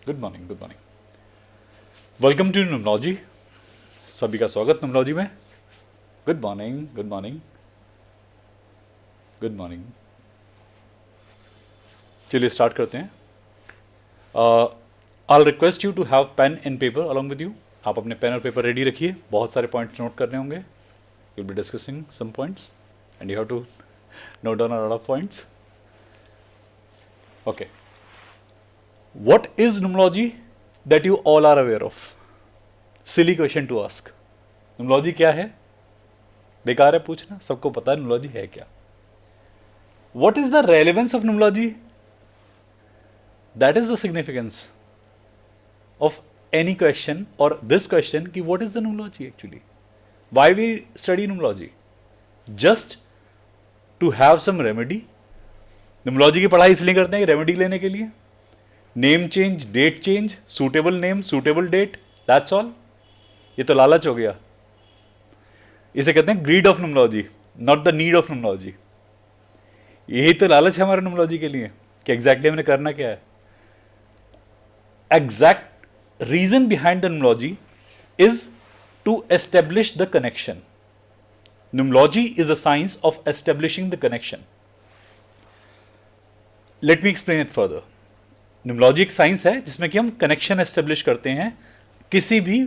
Good morning, good morning. Welcome to numerology. सभी का स्वागत न्यूमरोलॉजी में। Good morning, good morning, good morning. चलिए स्टार्ट करते हैं। I request you to have pen and paper along with you. आप अपने पेन और पेपर रेडी रखिए, बहुत सारे पॉइंट्स नोट करने होंगे। You will be discussing some points and you have to note down a lot of points. Okay, what is numerology that you all are aware of? Silly question to ask. numerology क्या है? बेकार है पूछना, सबको पता है numerology है क्या. What is the relevance of numerology? That is the significance of any question or this question कि what is the numerology actually? Why we study numerology? Just to have some remedy. numerology की पढ़ाई इसलिए करते हैं कि remedy लेने के लिए. Name change, date change, suitable name, suitable date, that's all. ये तो लालच हो गया. इसे कहते हैं greed of numerology, not the need of numerology. यही तो लालच है हमारे न्यूमरोलॉजी के लिए कि एग्जैक्टली हमने करना क्या है. Exact reason behind the numerology is to establish the connection. Numerology is a science of establishing the connection. Let me explain it further. Numerology एक साइंस है जिसमें कि हम कनेक्शन एस्टेब्लिश करते हैं किसी भी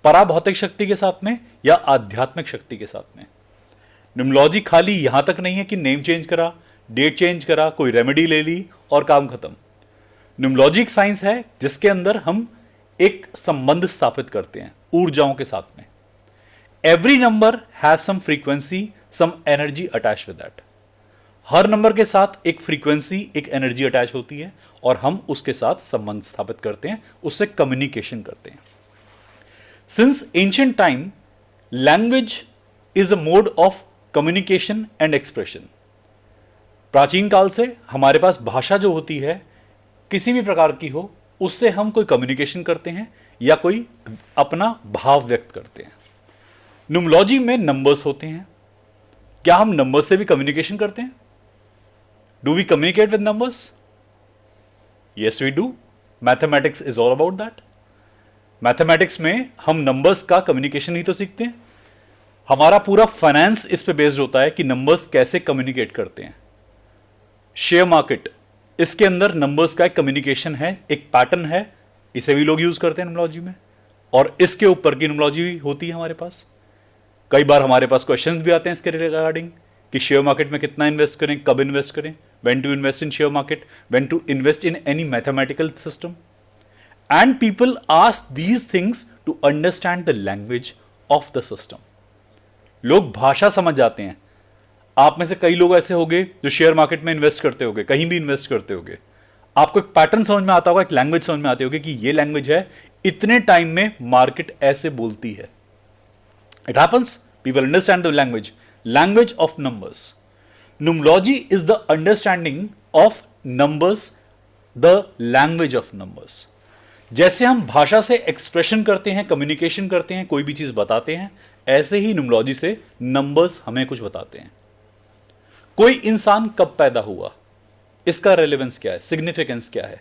पराभौतिक शक्ति के साथ में या आध्यात्मिक शक्ति के साथ में. न्यूमरोलॉजी खाली यहां तक नहीं है कि नेम चेंज करा, डेट चेंज करा, कोई रेमेडी ले ली और काम खत्म. न्यूमरोलॉजी एक साइंस है जिसके अंदर हम एक संबंध स्थापित करते हैं ऊर्जाओं के साथ में. Every number has some frequency, some energy attach with that. हर नंबर के साथ एक फ्रीक्वेंसी, एक एनर्जी अटैच होती है और हम उसके साथ संबंध स्थापित करते हैं, उससे कम्युनिकेशन करते हैं. Since ancient time, language is a mode of communication and expression. प्राचीन काल से हमारे पास भाषा जो होती है किसी भी प्रकार की हो, उससे हम कोई कम्युनिकेशन करते हैं या कोई अपना भाव व्यक्त करते हैं. न्यूमरोलॉजी में नंबर्स होते हैं. क्या हम नंबर से भी कम्युनिकेशन करते हैं? Do we communicate with numbers? Yes, we do. Mathematics is all about that. Mathematics में हम numbers का communication ही तो सीखते हैं. हमारा पूरा फाइनेंस इस पे बेस्ड होता है कि नंबर्स कैसे कम्युनिकेट करते हैं. शेयर मार्केट, इसके अंदर नंबर्स का एक कम्युनिकेशन है, एक पैटर्न है. इसे भी लोग यूज करते हैं न्यूमरोलॉजी में और इसके ऊपर की न्यूमरोलॉजी भी होती है हमारे पास. कई बार हमारे पास क्वेश्चंस भी आते हैं इसके रिगार्डिंग कि शेयर मार्केट में कितना इन्वेस्ट करें, कब इन्वेस्ट करें, when to invest in share market, when to invest in any mathematical system. And people ask these things to understand the language of the system. लोग भाषा समझ जाते हैं. आप में से कई लोग ऐसे होंगे जो शेयर मार्केट में इन्वेस्ट करते होंगे, कहीं भी इन्वेस्ट करते होंगे. आपको एक पैटर्न समझ में आता होगा, एक लैंग्वेज समझ में आती होगी कि ये लैंग्वेज है, इतने टाइम में मार्केट ऐसे बोलती है. It happens, people understand the language of numbers. Numerology is the understanding of numbers, the language of numbers. जैसे हम भाषा से एक्सप्रेशन करते हैं, कम्युनिकेशन करते हैं, कोई भी चीज बताते हैं, ऐसे ही न्यूमरोलॉजी से नंबर्स हमें कुछ बताते हैं. कोई इंसान कब पैदा हुआ, इसका रेलेवेंस क्या है, सिग्निफिकेंस क्या है,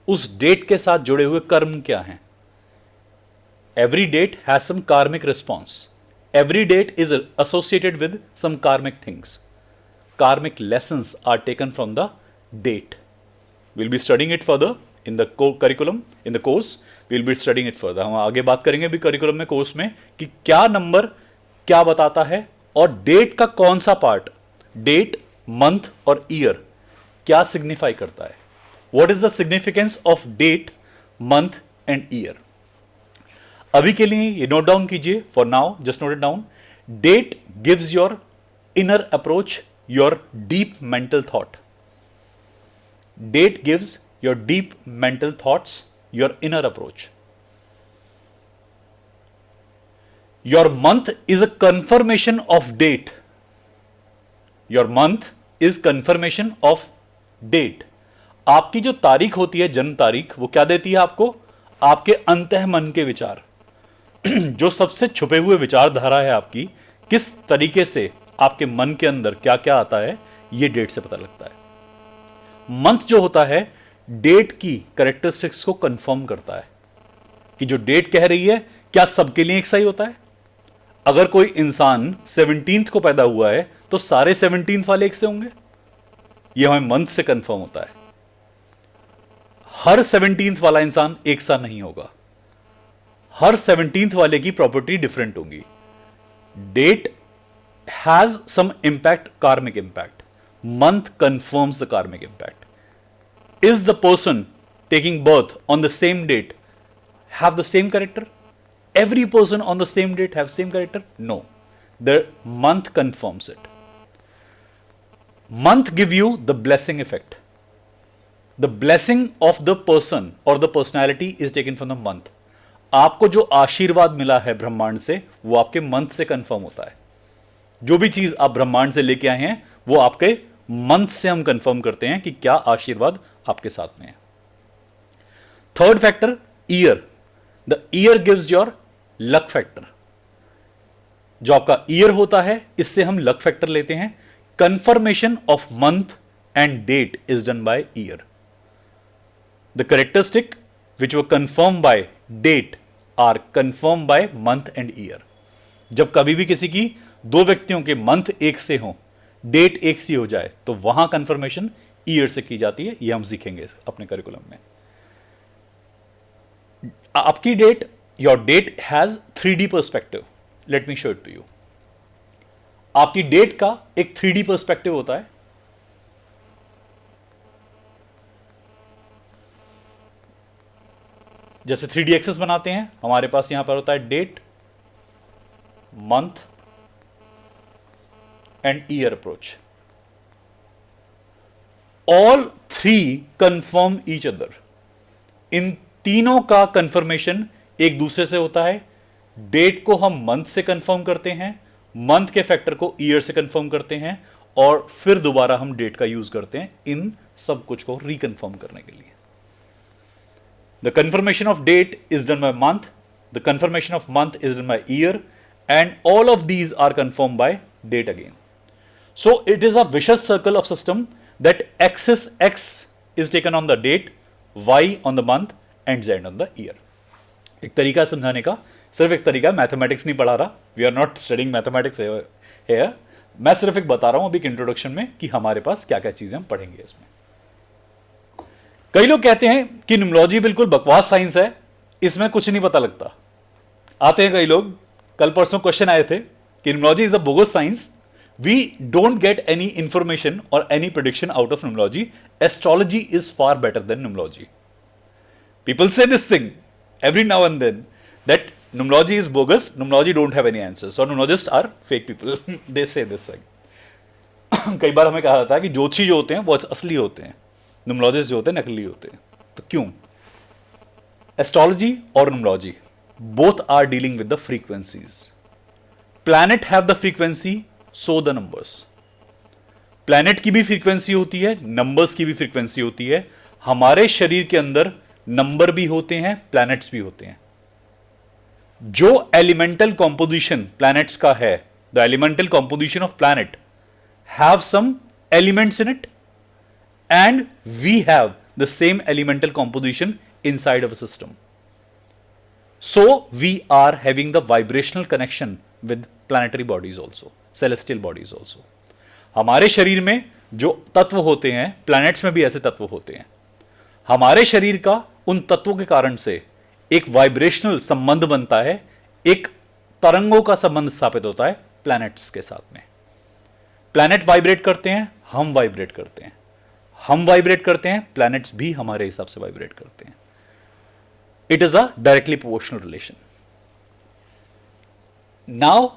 उस डेट के साथ जुड़े हुए कर्म क्या हैं. Every date has some karmic response. Every date is associated with some karmic things. Karmic lessons are taken from the date. We'll be studying it further in the curriculum, in the course. We'll be studying it further. हम आगे बात करेंगे भी curriculum में, course में, कि क्या number क्या बताता है और डेट का कौन सा पार्ट, डेट, मंथ और ईयर क्या सिग्निफाई करता है. What is the significance of date, month and year? अभी के लिए ये नोट डाउन कीजिए. For now, just note it down. Date gives your inner approach, your deep mental thought. Date gives your deep mental thoughts, your inner approach. Your month is a confirmation of date. Your month is confirmation of date. आपकी जो तारीख होती है, जन्म तारीख, वो क्या देती है आपको? आपके अंतः मन के विचार. जो सबसे छुपे हुए विचारधारा है आपकी, किस तरीके से आपके मन के अंदर क्या क्या आता है, ये डेट से पता लगता है. मंथ जो होता है, डेट की कैरेक्टरिस्टिक्स को कंफर्म करता है कि जो डेट कह रही है क्या सबके लिए एक सही होता है। अगर कोई इंसान 17th को पैदा हुआ है तो सारे 17th वाले एक से होंगे, यह हमें मंथ से कंफर्म होता है। हर 17th वाला इंसान एक सा नहीं होगा, हर 17th वाले की प्रॉपर्टी डिफरेंट होगी। डेट हैज सम इंपैक्ट, कार्मिक impact, month confirms the karmic impact. Is the person taking birth on the same date have the same character? Every person on the same date have same character? No. The month confirms it. Month give you the blessing effect. The blessing of the person or the personality is taken from the month. आपको जो आशीर्वाद मिला है ब्रह्मांड से वो आपके month से कंफर्म होता है। जो भी चीज आप ब्रह्मांड से लेके आए हैं वो आपके मंथ से हम कंफर्म करते हैं कि क्या आशीर्वाद आपके साथ में है। Third factor, year. The year gives your luck factor. जो आपका ईयर होता है इससे हम लक फैक्टर लेते हैं। Confirmation of month and date is done by year. The characteristic which were confirm by date are confirm by month and year. जब कभी भी किसी की दो व्यक्तियों के मंथ एक से हो, डेट एक सी हो जाए तो वहां कंफर्मेशन ईयर से की जाती है। ये हम सीखेंगे अपने करिकुलम में। आपकी date, your date has 3D perspective. Let me show it to you. आपकी डेट का एक 3D पर्सपेक्टिव होता है। जैसे 3D एक्सेस बनाते हैं, हमारे पास यहां पर होता है date, month and year approach. All three confirm each other. इन तीनों का कंफर्मेशन एक दूसरे से होता है। डेट को हम मंथ से कंफर्म करते हैं, मंथ के फैक्टर को ईयर से कंफर्म करते हैं और फिर दोबारा हम डेट का यूज करते हैं इन सब कुछ को रिकंफर्म करने के लिए। The confirmation of date is done by month, the confirmation of month is done by year, and all of these are confirm by date again. So it is a vicious circle of system that axis X is taken on the date, Y on the month and Z on the year. एक तरीका समझाने का, सिर्फ एक तरीका, mathematics नहीं पढ़ा रहा, we are not studying mathematics है, मैं सिर्फ एक बता रहा हूं अभी एक इंट्रोडक्शन में कि हमारे पास क्या क्या चीजें हम पढ़ेंगे इसमें. कई लोग कहते हैं कि न्यूमरोलॉजी बिल्कुल बकवास साइंस है, इसमें कुछ नहीं पता लगता. आते हैं कई लोग, कल परसों क्वेश्चन आए थे कि numerology is a bogus science, we don't get any information or any prediction out of numerology. Astrology is far better than numerology. People say this thing every now and then that numerology is bogus, numerology don't have any answers, or numerologists are fake people. They say this thing. कई बार हमें कहा जाता है कि ज्योतिषी जो होते हैं वो असली होते हैं, न्यूमरोलॉजिस्ट जो होते हैं नकली होते हैं. तो क्यों? एस्ट्रोलॉजी और numerology both are dealing with the frequencies. Planet have the frequency, so the numbers. Planet की भी फ्रीक्वेंसी होती है, नंबर्स की भी फ्रीक्वेंसी होती है. हमारे शरीर के अंदर नंबर भी होते हैं, प्लैनेट्स भी होते हैं. जो एलिमेंटल कॉम्पोजिशन प्लैनेट्स का है, the elemental composition of planet have some elements in it and we have the same elemental composition inside of a system. So we are having the vibrational connection with planetary bodies also, celestial bodies also. हमारे शरीर में जो तत्व होते हैं, planets में भी ऐसे तत्व होते हैं. हमारे शरीर का उन तत्वों के कारण से एक वाइब्रेशनल संबंध बनता है, एक तरंगों का संबंध स्थापित होता है प्लैनेट्स के साथ में. प्लैनेट वाइब्रेट करते हैं, हम वाइब्रेट करते हैं, हम वाइब्रेट करते हैं, प्लैनेट्स भी हमारे हिसाब से वाइब्रेट करते हैं. It is a directly proportional relation. Now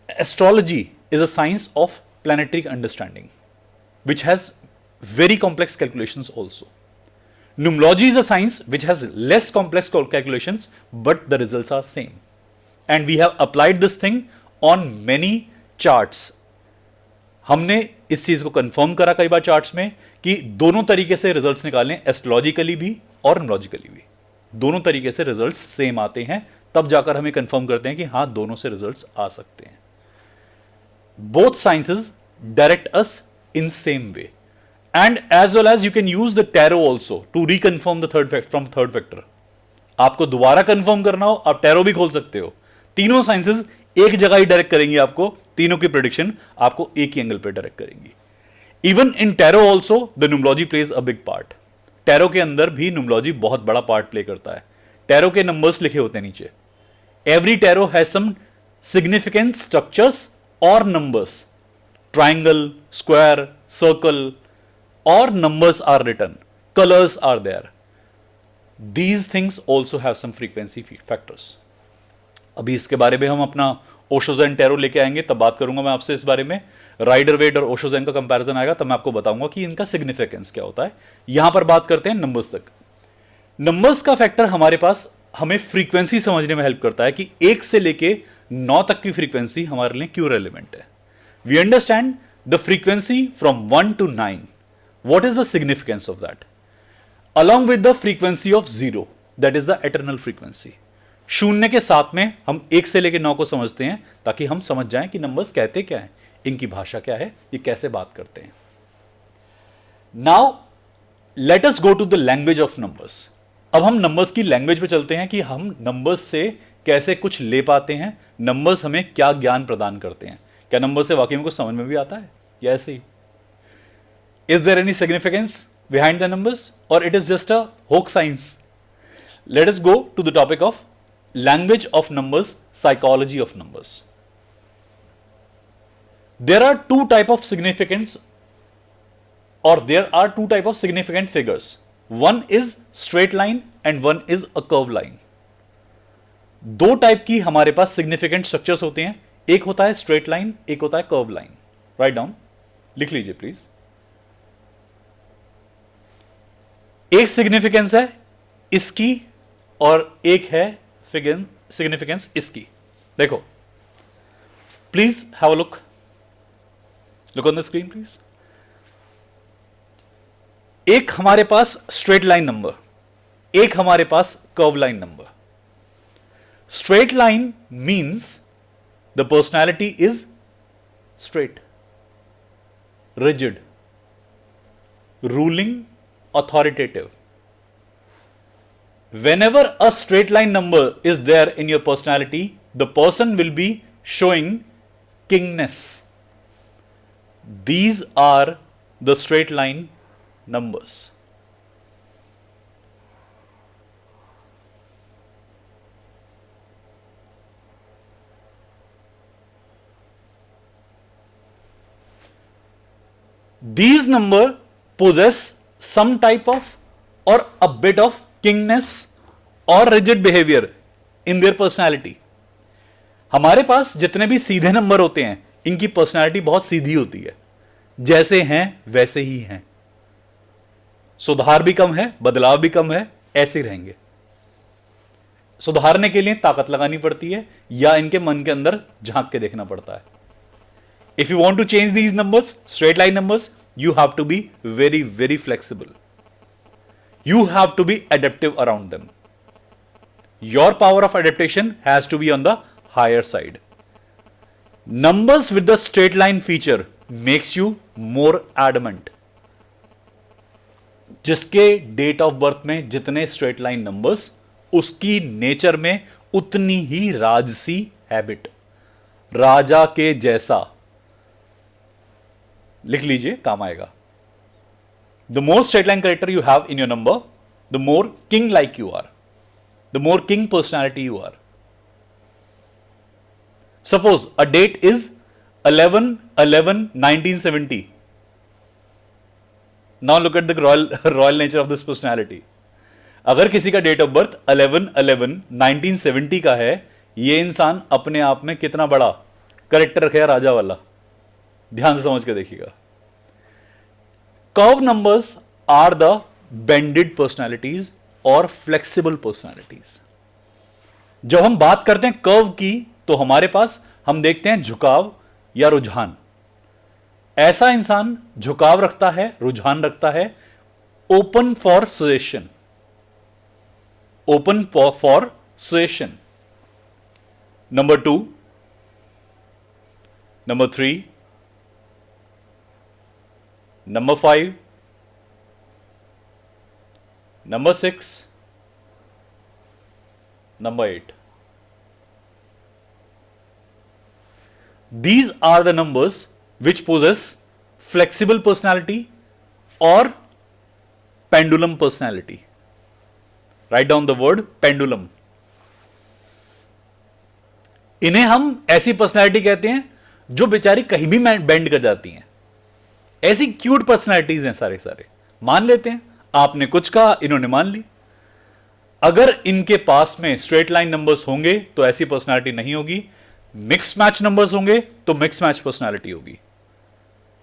astrology is a science of planetary understanding which has very complex calculations also. Numerology is a science which has less complex calculations but the results are same, and we have applied this thing on many charts. हमने इस चीज को confirm करा कई बार charts में कि दोनों तरीके से रिजल्ट्स निकालने, एस्ट्रोलॉजिकली भी और न्यूमरोलॉजिकली भी. दोनों तरीके से रिजल्ट्स सेम आते हैं, तब जाकर हमें कंफर्म करते हैं कि हां दोनों से रिजल्ट्स आ सकते हैं. Both sciences direct us in same way. And as well as you can use the tarot also to reconfirm the third factor. आपको दोबारा कंफर्म करना हो, आप टैरो भी खोल सकते हो। तीनों साइंसेस एक जगह ही डायरेक्ट करेंगी आपको, तीनों की प्रेडिक्शन आपको एक ही एंगल पे डायरेक्ट करेंगी। Even in tarot also the numerology plays a big part. Tarot के अंदर भी न्यूमरोलॉजी बहुत बड़ा पार्ट प्ले करता है। टैरो के नंबर्स लिखे होते हैं नीचे। Every tarot has some significant structures और नंबर्स, ट्राइंगल, स्क्वायर, सर्कल, और numbers are written, colors are there. These things also have some frequency factors. अभी इसके बारे में हम अपना ओशोजन टैरो लेके आएंगे, तब बात करूंगा मैं आपसे इस बारे में। राइडर वेट और ओशोजन का कंपैरिजन आएगा, तब मैं आपको बताऊंगा कि इनका सिग्निफिकेंस क्या होता है। यहां पर बात करते हैं नंबर्स तक। नंबर्स का फैक्टर हमारे पास हमें फ्रीक्वेंसी समझने में हेल्प करता है कि 1 से लेके 9 तक की फ्रीक्वेंसी हमारे लिए क्यों रेलिवेंट है। We understand the frequency from 1 to 9. What is the significance of that? Along with the frequency of 0, that is the eternal frequency. शून्य के साथ में हम 1 से लेकर 9 को समझते हैं, ताकि हम समझ जाएं कि नंबर्स कहते क्या हैं, इनकी भाषा क्या है, ये कैसे बात करते हैं। Now let us go to the language of numbers. अब हम नंबर्स की लैंग्वेज पे चलते हैं कि हम नंबर्स से कैसे कुछ ले पाते हैं, नंबर्स हमें क्या ज्ञान प्रदान करते हैं। क्या नंबर से वाकई में कुछ समझ में भी आता है या ऐसे ही? Is there any significance behind the numbers, or it is just a hoax science? Let us go to the topic of language of numbers, psychology of numbers. There are two type of significance, or there are two type of significant figures. One is straight line and one is a curve line. दो type की हमारे पास significant structures होते हैं, एक होता है straight line, एक होता है curve line. Write down, लिख लीजिए प्लीज। एक सिग्निफिकेंस है इसकी और एक है सिग्निफिकेंस इसकी। देखो please have a look on the screen please. एक हमारे पास स्ट्रेट लाइन नंबर, एक हमारे पास curve line number. Straight line means the personality is straight, rigid, ruling, authoritative. Whenever a straight line number is there in your personality, the person will be showing kingness. These are the straight line numbers. These numbers possess some type of or a bit of kingness or rigid behavior in their personality. हमारे पास जितने भी सीधे number होते हैं, इनकी personality बहुत सीधी होती है, जैसे हैं वैसे ही हैं, सुधार भी कम है, बदलाव भी कम है, ऐसे रहेंगे। सुधारने के लिए ताकत लगानी पड़ती है या इनके मन के अंदर झांक के देखना पड़ता है। If you want to change these numbers, straight line numbers, you have to be very, very flexible. You have to be adaptive around them. Your power of adaptation has to be on the higher side. Numbers with the straight line feature makes you more adamant. जिसके date of birth में जितने straight line numbers, उसकी nature में उतनी ही राजसी habit, राजा के जैसा। लिख लीजिए, काम आएगा। The more straight line character you have in your number, the more king like you are, the more king personality you are. Suppose a date is 11/11/1970. Now look at the royal nature of this personality. अगर किसी का date of birth 11/11/1970 का है, ये इंसान अपने आप में कितना बड़ा करेक्टर रखेगा, राजा वाला। ध्यान से समझ के देखिएगा। Curve numbers are the bended personalities और फ्लेक्सिबल पर्सनैलिटीज। जब हम बात करते हैं कर्व की, तो हमारे पास हम देखते हैं झुकाव या रुझान। ऐसा इंसान झुकाव रखता है, रुझान रखता है, open for suggestion, open for suggestion. Number 2, number 3, number 5, number 6, number 8. These are the numbers which possess flexible personality or pendulum personality. Write down the word pendulum. इन्हें हम ऐसी पर्सनैलिटी कहते हैं जो बेचारी कहीं भी बेंड कर जाती हैं। ऐसी क्यूट पर्सनैलिटीज हैं सारे सारे, मान लेते हैं। आपने कुछ कहा, इन्होंने मान ली। अगर इनके पास में स्ट्रेट लाइन नंबर्स होंगे तो ऐसी पर्सनैलिटी नहीं होगी। मिक्स मैच नंबर्स होंगे तो मिक्स मैच पर्सनैलिटी होगी।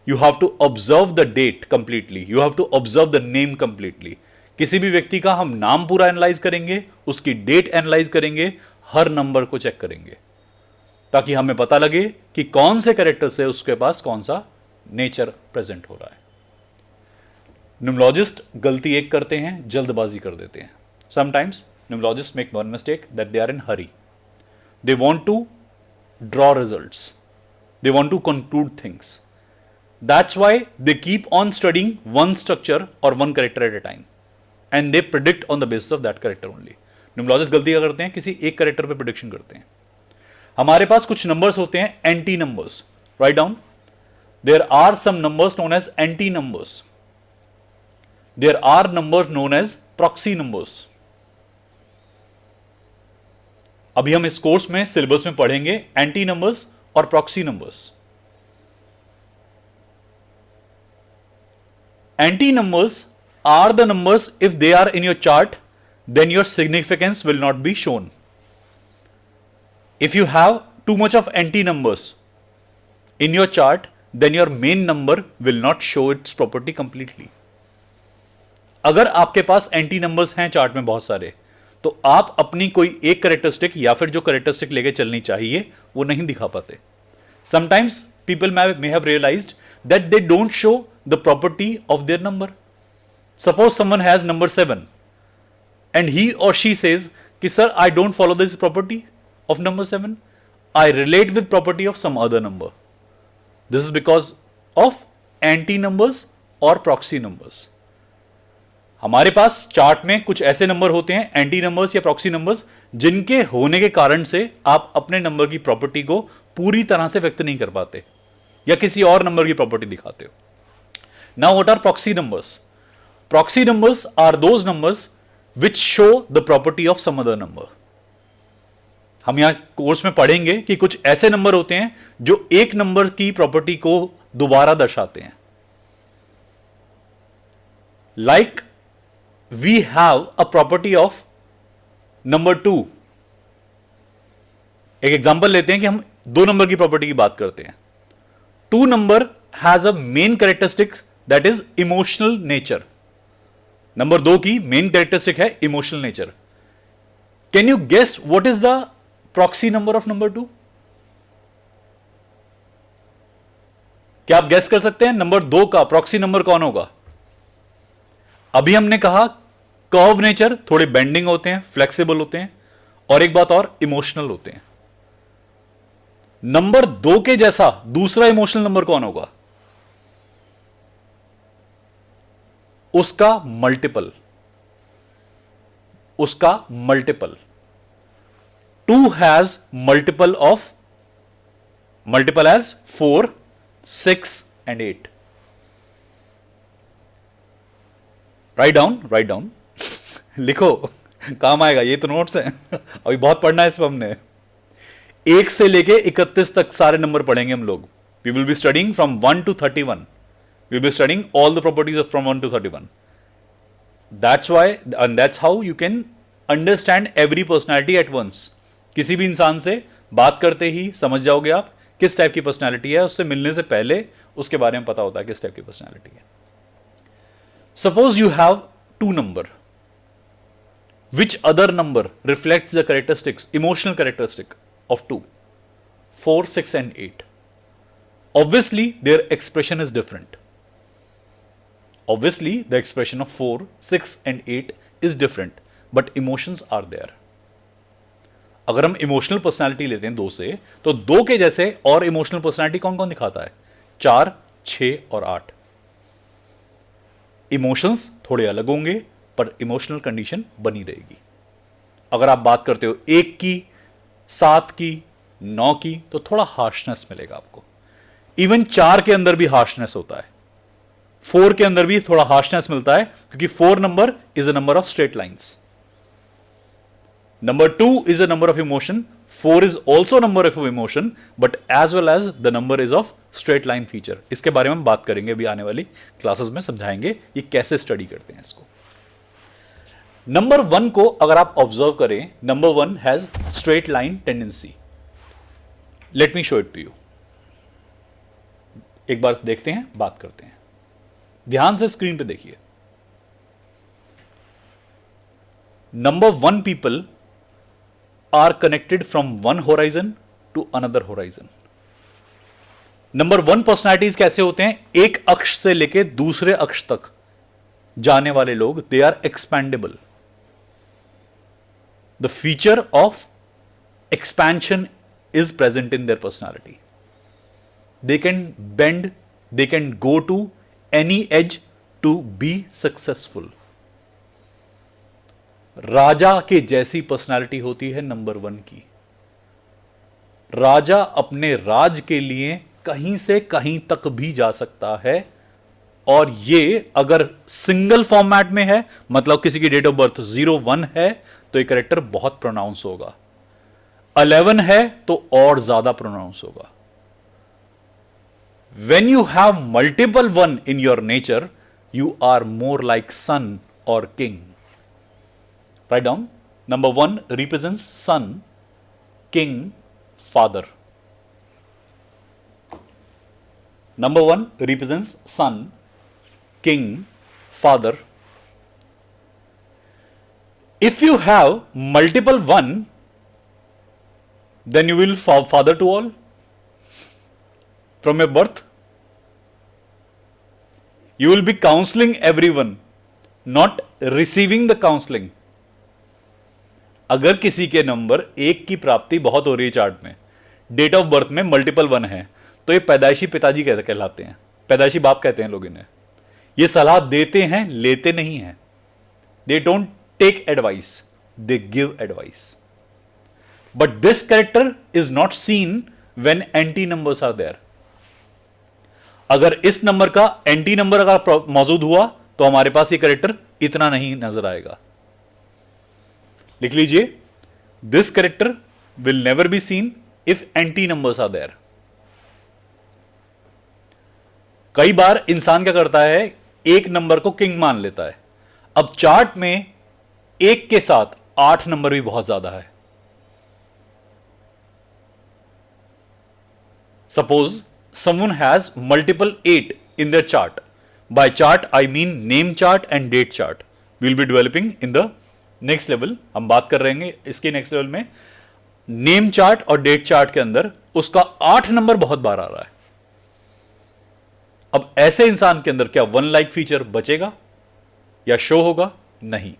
You have to observe the date completely, you have to observe the name completely. किसी भी व्यक्ति का हम नाम पूरा एनालाइज करेंगे, उसकी डेट एनालाइज करेंगे, हर नंबर को चेक करेंगे, ताकि हमें पता लगे कि कौन से कैरेक्टर से उसके पास कौन सा नेचर प्रेजेंट हो रहा है। न्यूमरोलॉजिस्ट गलती एक करते हैं, जल्दबाजी कर देते हैं। Sometimes numerologist make one mistake, that they are in hurry. They want to draw results, they want to conclude things. That's why they keep on studying one structure or one character at a time, and they predict on the basis of that character only. Numerologist गलती क्या करते हैं, किसी एक character पे prediction करते हैं। हमारे पास कुछ नंबर्स होते हैं anti numbers. Write down, there are some numbers known as anti numbers, there are numbers known as proxy numbers. अभी हम इस कोर्स में सिलेबस में पढ़ेंगे एंटी नंबर्स और proxy numbers. Anti numbers are the numbers if they are in your chart, then your significance will not be shown. If you have too much of anti numbers in your chart, then your main number will not show it's property completely. अगर आपके पास anti numbers हैं chart में बहुत सारे, तो आप अपनी कोई एक कैरेक्टरिस्टिक या फिर जो कैरेक्टरिस्टिक लेके चलनी चाहिए वो नहीं दिखा पाते। Sometimes people may have realised that they don't show the property of their number. Suppose someone has number 7 and he और शी सेज कि sir I don't follow this property of number 7, I relate with property of some other number. This is because of anti numbers और proxy numbers. हमारे पास chart में कुछ ऐसे number होते हैं, एंटी नंबर्स या प्रॉक्सी नंबर्स, जिनके होने के कारण से आप अपने नंबर की प्रॉपर्टी को पूरी तरह से व्यक्त नहीं कर पाते या किसी और नंबर की प्रॉपर्टी दिखाते हो। Now what are proxy numbers? Proxy numbers are those numbers which show the property of some other number. हम यहां कोर्स में पढ़ेंगे कि कुछ ऐसे नंबर होते हैं जो एक नंबर की प्रॉपर्टी को दोबारा दर्शाते हैं। Like we have a property of number 2। एक एग्जांपल लेते हैं कि हम 2 नंबर की प्रॉपर्टी की बात करते हैं। 2 number has a main characteristics that is emotional nature. Number 2 की मेन कैरेक्टरिस्टिक है emotional nature. Can you guess what is the proxy number of number 2? क्या आप गेस कर सकते हैं नंबर 2 का प्रॉक्सी नंबर कौन होगा? अभी हमने कहा कर्व नेचर, थोड़े बेंडिंग होते हैं, फ्लेक्सिबल होते हैं, और एक बात और, इमोशनल होते हैं। नंबर 2 के जैसा दूसरा इमोशनल नंबर कौन होगा? उसका मल्टीपल, उसका multiple. 2 has multiple of, multiple as 4, 6 and 8। Write down, write down, लिखो, काम आएगा। ये तो नोट्स हैं, अभी बहुत पढ़ना है इस पर हमने। 1 से लेके 31 तक सारे नंबर पढ़ेंगे हम लोग। We will be studying from 1 to 31। We will be studying all the properties of from 1 to 31। That's why and that's how you can understand every personality at once. किसी भी इंसान से बात करते ही समझ जाओगे आप किस टाइप की पर्सनैलिटी है। उससे मिलने से पहले उसके बारे में पता होता है किस टाइप की पर्सनैलिटी है। Suppose you have 2 number, which other number reflects the characteristics, emotional characteristic of 2, 4, 6 and 8? Obviously their expression is different. Obviously the expression of 4, 6 and 8 is different, but emotions are there. अगर हम emotional personality लेते हैं 2 से, तो 2 के जैसे और emotional personality कौन कौन दिखाता है? 4, 6 और 8। इमोशंस थोड़े अलग होंगे, पर इमोशनल कंडीशन बनी रहेगी। अगर आप बात करते हो 1 की, 7 की, 9 की, तो थोड़ा हार्शनेस मिलेगा आपको। इवन 4 के अंदर भी हार्शनेस होता है, 4 के अंदर भी थोड़ा हार्शनेस मिलता है, क्योंकि 4 number is a number of straight lines. Number 2 is a number of emotion. 4 is also a number of emotion, but as well as the number is of straight line feature. इसके बारे में हम बात करेंगे अभी आने वाली क्लासेस में, समझाएंगे ये कैसे स्टडी करते हैं इसको। नंबर 1 को अगर आप ऑब्जर्व करें, number 1 has straight line tendency. Let me show it to you. एक बार देखते हैं, बात करते हैं। ध्यान से स्क्रीन पे देखिए। Number 1 people are connected from one horizon to another horizon. Number 1 personalities कैसे होते हैं? एक अक्ष से लेके दूसरे अक्ष तक जाने वाले लोग, they are expandable. The feature of expansion is present in their personality. They can bend, they can go to any edge to be successful. राजा के जैसी पर्सनालिटी होती है नंबर 1 की। राजा अपने राज के लिए कहीं से कहीं तक भी जा सकता है, और ये अगर सिंगल फॉर्मेट में है, मतलब किसी की डेट ऑफ बर्थ 01 है, तो ये करेक्टर बहुत प्रोनाउंस होगा। 11 है तो और ज्यादा प्रोनाउंस होगा। When you have multiple 1 in your nature, you are more like son or king. Write down. Number 1 represents son, king, father. Number 1 represents son, king, father. If you have multiple 1, then you will father to all from your birth. You will be counseling everyone, not receiving the counseling. अगर किसी के number 1 की प्राप्ति बहुत हो रही है chart में, डेट ऑफ बर्थ में मल्टीपल 1 है, तो ये पैदाइशी पिताजी कहलाते हैं, पैदाइशी बाप कहते हैं लोग इन्हें। ये सलाह देते हैं, लेते नहीं हैं। They don't take advice, they give advice. But this character is not seen when anti numbers are there. अगर इस नंबर का एंटी नंबर अगर मौजूद हुआ, तो हमारे पास ये कैरेक्टर इतना नहीं नजर आएगा। लिख लीजिए, this character will never be seen if anti numbers are there. कई बार इंसान क्या करता है, एक नंबर को किंग मान लेता है। अब चार्ट में 1 के साथ 8 नंबर भी बहुत ज्यादा है। Suppose someone has multiple 8 in their chart. By chart I mean name chart and date chart. We will be developing in the next level. हम बात कर रहे हैं इसके नेक्स्ट लेवल में। नेम चार्ट और डेट चार्ट के अंदर उसका 8 नंबर बहुत बार आ रहा है। अब ऐसे इंसान के अंदर क्या 1 लाइक फीचर बचेगा या शो होगा? नहीं,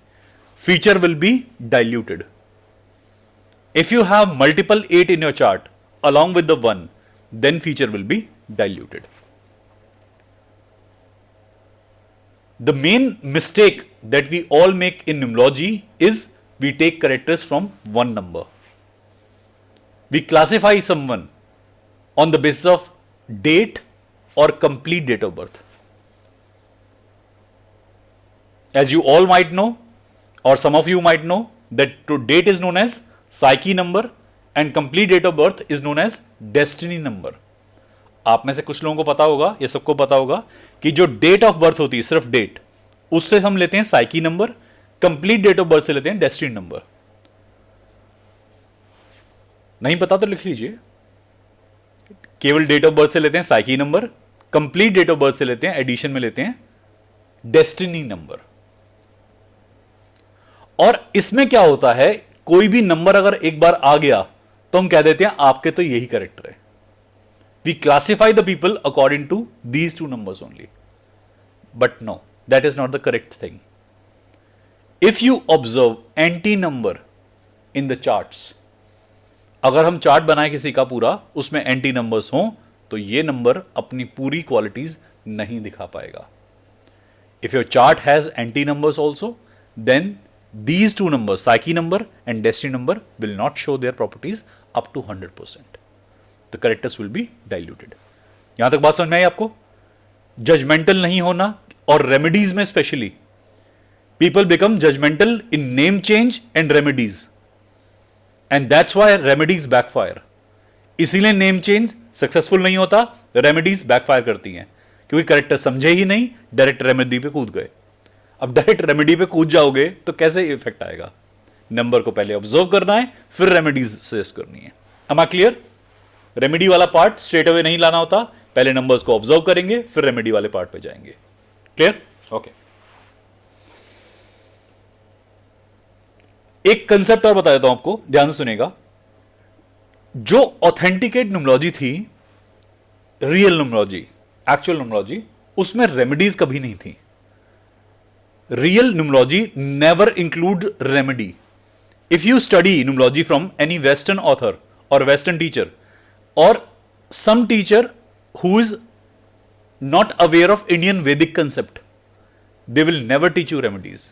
feature will be diluted. If you have multiple 8 in your chart along with the 1, then feature will be diluted. The main mistake that we all make in numerology is we take characters from one number. We classify someone on the basis of date or complete date of birth. As you all might know, or some of you might know, that date is known as psyche number and complete date of birth is known as destiny number. आप में से कुछ लोगों को पता होगा, ये सबको पता होगा कि जो डेट ऑफ बर्थ होती है, सिर्फ डेट, उससे हम लेते हैं psychic number, complete date of birth से लेते हैं डेस्टिनी नंबर। नहीं पता तो लिख लीजिए, केवल डेट ऑफ बर्थ से लेते हैं psychic number, complete date of birth से लेते हैं, एडिशन में लेते हैं डेस्टिनी नंबर। और इसमें क्या होता है, कोई भी नंबर अगर एक बार आ गया तो हम कह देते हैं आपके तो यही करेक्टर है। We classify the people according to these 2 numbers only, but no, that is not the correct thing. If you observe anti number in the charts, अगर हम चार्ट बनाए किसी का पूरा, उसमें एंटी नंबर्स हों, तो ये नंबर अपनी पूरी क्वालिटीज नहीं दिखा पाएगा। If your chart has anti numbers also, then these two numbers, psyche number and destiny number, will not show their properties up to 100%. The correctness will be diluted. यहां तक बात समझ में आई आपको? जजमेंटल नहीं होना, और रेमेडीज में specially people become judgmental in name change and remedies, and that's why remedies backfire. इसीलिए नेम चेंज सक्सेसफुल नहीं होता, रेमेडीज बैकफायर करती हैं, क्योंकि करेक्टर समझे ही नहीं, डायरेक्ट रेमेडी पे कूद गए. अब डायरेक्ट रेमेडी पे कूद जाओगे तो कैसे इफेक्ट आएगा? नंबर को पहले ऑब्जर्व करना है, फिर रेमेडीज सजेस्ट करनी है. Am I clear? रेमेडी वाला पार्ट स्ट्रेट अवे नहीं लाना होता, पहले नंबर्स को ऑब्जर्व करेंगे, फिर रेमेडी वाले पार्ट पे जाएंगे. क्लियर? ओके. एक कंसेप्ट और बता देता हूं आपको, ध्यान से सुनेगा. जो ऑथेंटिकेट न्यूमरोलॉजी थी, रियल न्यूमरोलॉजी, एक्चुअल न्यूमरोलॉजी, उसमें रेमेडीज कभी नहीं थी. Real numerology never include remedy. If you study numerology from any Western author or Western teacher or some teacher who is not aware of Indian Vedic concept, they will never teach you remedies.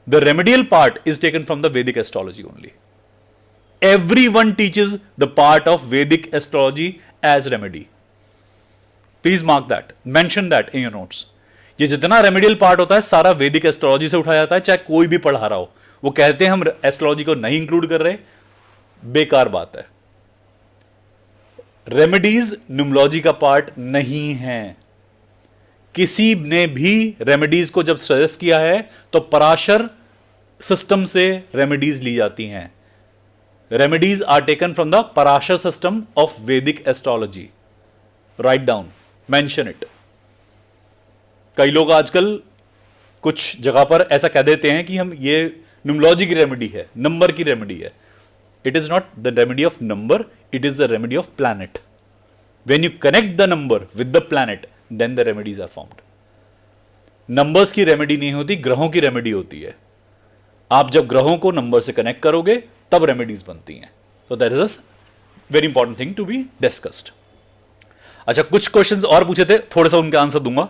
The remedial part is taken from the Vedic astrology only. Everyone teaches the part of Vedic astrology as remedy. Please mark that. Mention that in your notes. ये जितना remedial part होता है सारा वैदिक astrology से उठाया जाता है, चाहे कोई भी पढ़ा रहा हो. वो कहते हैं हम एस्ट्रोलॉजी को नहीं इंक्लूड कर रहे, बेकार बात है. रेमेडीज न्यूमरोलॉजी का पार्ट नहीं है. किसी ने भी रेमेडीज को जब सजेस्ट किया है तो पराशर सिस्टम से रेमेडीज ली जाती हैं. Remedies are taken from the Parashar system of Vedic astrology. Right down, mention it. कई लोग आजकल कुछ जगह पर ऐसा कह देते हैं कि हम ये न्यूमरोलॉजी की रेमेडी है, नंबर की रेमेडी है. It is not the remedy of number, it is the remedy of planet. When you connect the number with the planet, then the remedies are formed. Numbers की remedy नहीं होती, ग्रहों की remedy होती है. आप जब ग्रहों को नंबर से कनेक्ट करोगे तब रेमेडीज बनती हैं. So that is a very important thing to be discussed. अच्छा, कुछ क्वेश्चंस और पूछे थे, थोड़ा सा उनका आंसर दूंगा.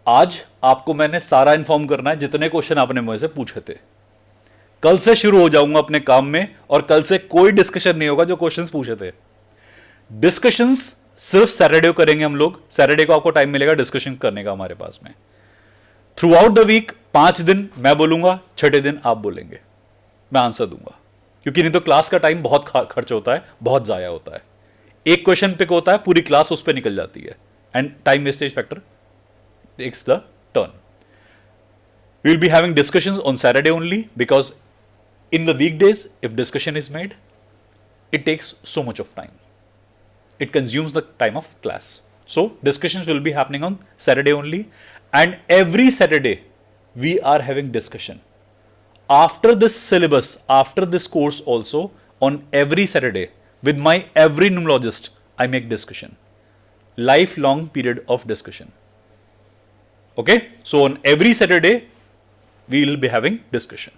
आज आपको मैंने सारा इन्फॉर्म करना है जितने क्वेश्चन आपने मुझसे पूछे थे. कल से शुरू हो जाऊंगा अपने काम में, और कल से कोई डिस्कशन नहीं होगा जो क्वेश्चंस पूछे थे. डिस्कशंस सिर्फ सैटरडे को करेंगे हम लोग. सैटरडे को आपको टाइम मिलेगा डिस्कशन करने का हमारे पास में. थ्रू आउट द वीक 5 दिन मैं बोलूंगा, 6ठे दिन आप बोलेंगे, मैं आंसर दूंगा. क्योंकि नहीं तो क्लास का टाइम बहुत खर्च होता है, बहुत जाया होता है. एक क्वेश्चन पिक होता है, पूरी क्लास उस पर निकल जाती है, and time wastage factor takes the turn. We will be having discussions on Saturday only, because in the weekdays, if discussion is made, it takes so much of time. It consumes the time of class. So discussions will be happening on Saturday only, and every Saturday we are having discussion. After this syllabus, after this course also, on every Saturday with my every numerologist, I make discussion. Lifelong period of discussion. Okay, so on every Saturday we will be having discussion.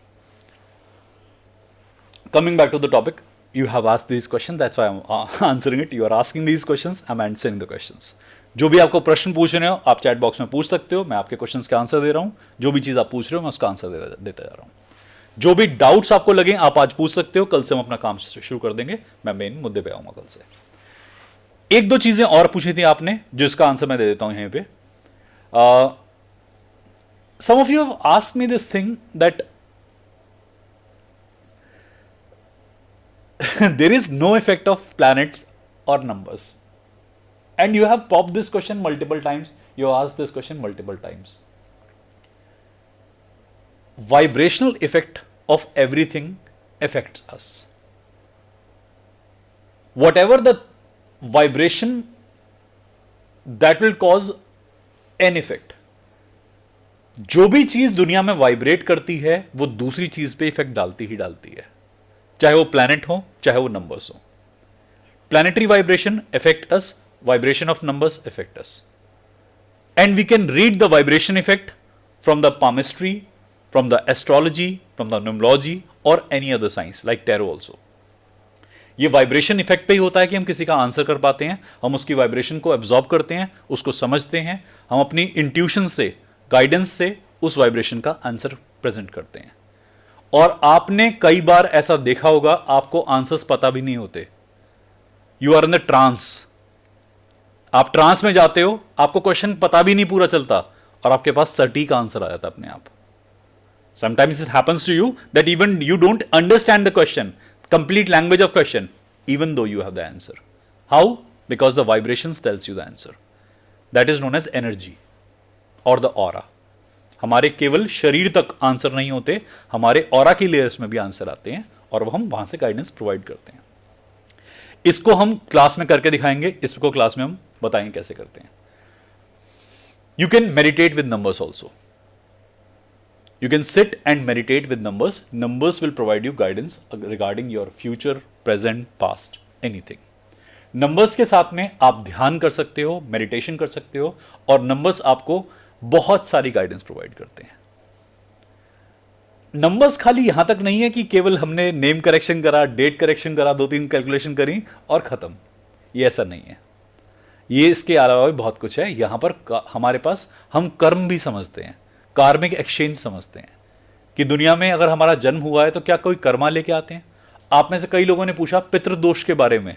Coming back to the topic, you have asked these questions, that's why I'm answering it. You are asking these questions, I'm answering the questions. जो भी आपको प्रश्न पूछ रहे हो आप chat box में पूछ सकते हो, मैं आपके क्वेश्चंस के आंसर दे रहा हूं. जो भी चीज आप पूछ रहे हो मैं उसका आंसर देता जा रहा हूं. जो भी डाउट्स आपको लगे आप आज पूछ सकते हो, कल से हम अपना काम शुरू कर देंगे. मैं मेन मुद्दे पे आऊंगा कल से. एक दो चीजें और पूछी थी आपने, जो इसका आंसर मैं दे देता हूं यहीं पे. Some of you have asked me this thing that there is no effect of planets or numbers, and you have popped this question multiple times. You have asked this question multiple times. Vibrational effect of everything affects us. Whatever the vibration, that will cause an effect. जो भी चीज दुनिया में vibrate करती है वो दूसरी चीज पे इफेक्ट डालती ही डालती है, चाहे वो प्लैनेट हो चाहे वो नंबर्स हो. Planetary vibration affect us, vibration of numbers affect us, and we can read the vibration effect from the palmistry, from the astrology, from the numerology और any other science like tarot also. ये vibration effect पे ही होता है कि हम किसी का आंसर कर पाते हैं. हम उसकी वाइब्रेशन को एब्जॉर्ब करते हैं, उसको समझते हैं, हम अपनी इंट्यूशन से, गाइडेंस से उस वाइब्रेशन का आंसर प्रेजेंट करते हैं। और आपने कई बार ऐसा देखा होगा, आपको आंसर्स पता भी नहीं होते। You are in the trance, आप ट्रांस में जाते हो, आपको क्वेश्चन पता भी नहीं पूरा चलता और आपके पास सटीक आंसर आ जाता है अपने आप। Sometimes it happens to you that even you don't understand the question, complete language of question, even though you have the answer. How? Because the vibrations tells you the answer. That is known as energy और the aura. हमारे केवल शरीर तक answer नहीं होते, हमारे aura की layers में भी आंसर आते हैं और वो हम वहां से गाइडेंस प्रोवाइड करते हैं। इसको हम क्लास में करके दिखाएंगे, इसको क्लास में हम बताएंगे कैसे करते हैं। You can meditate with numbers also. You can sit and meditate with numbers. Numbers will provide you guidance regarding your future, present, past, anything. Numbers के साथ में आप ध्यान कर सकते हो, मेडिटेशन कर सकते हो, और नंबर्स आपको बहुत सारी गाइडेंस प्रोवाइड करते हैं। नंबर्स खाली यहां तक नहीं है कि केवल हमने नेम करेक्शन करा, डेट करेक्शन करा, 2-3 कैलकुलेशन करी और खत्म। ये ऐसा नहीं है, ये इसके अलावा भी बहुत कुछ है। यहां पर हमारे पास हम कर्म भी समझते हैं, कार्मिक एक्सचेंज समझते हैं कि दुनिया में अगर हमारा जन्म हुआ है तो क्या कोई कर्मा लेके आते हैं। आप में से कई लोगों ने पूछा पितृदोष के बारे में,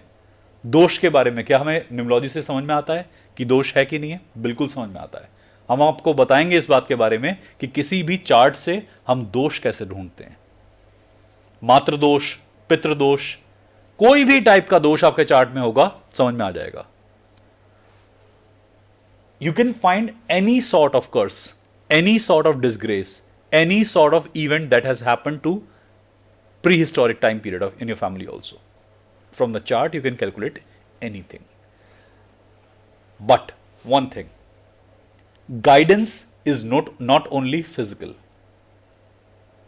दोष के बारे में। क्या हमें न्यूमरोलॉजी से समझ में आता है कि दोष है कि नहीं है? बिल्कुल समझ में आता है। हम आपको बताएंगे इस बात के बारे में कि किसी भी चार्ट से हम दोष कैसे ढूंढते हैं। मातृ दोष, पितृदोष, कोई भी टाइप का दोष आपके चार्ट में होगा, समझ में आ जाएगा। You can find any sort of curse, any sort of disgrace, any sort of event that has happened to prehistoric time period of in your family also. From the chart you can calculate anything. But one thing, guidance is not only physical.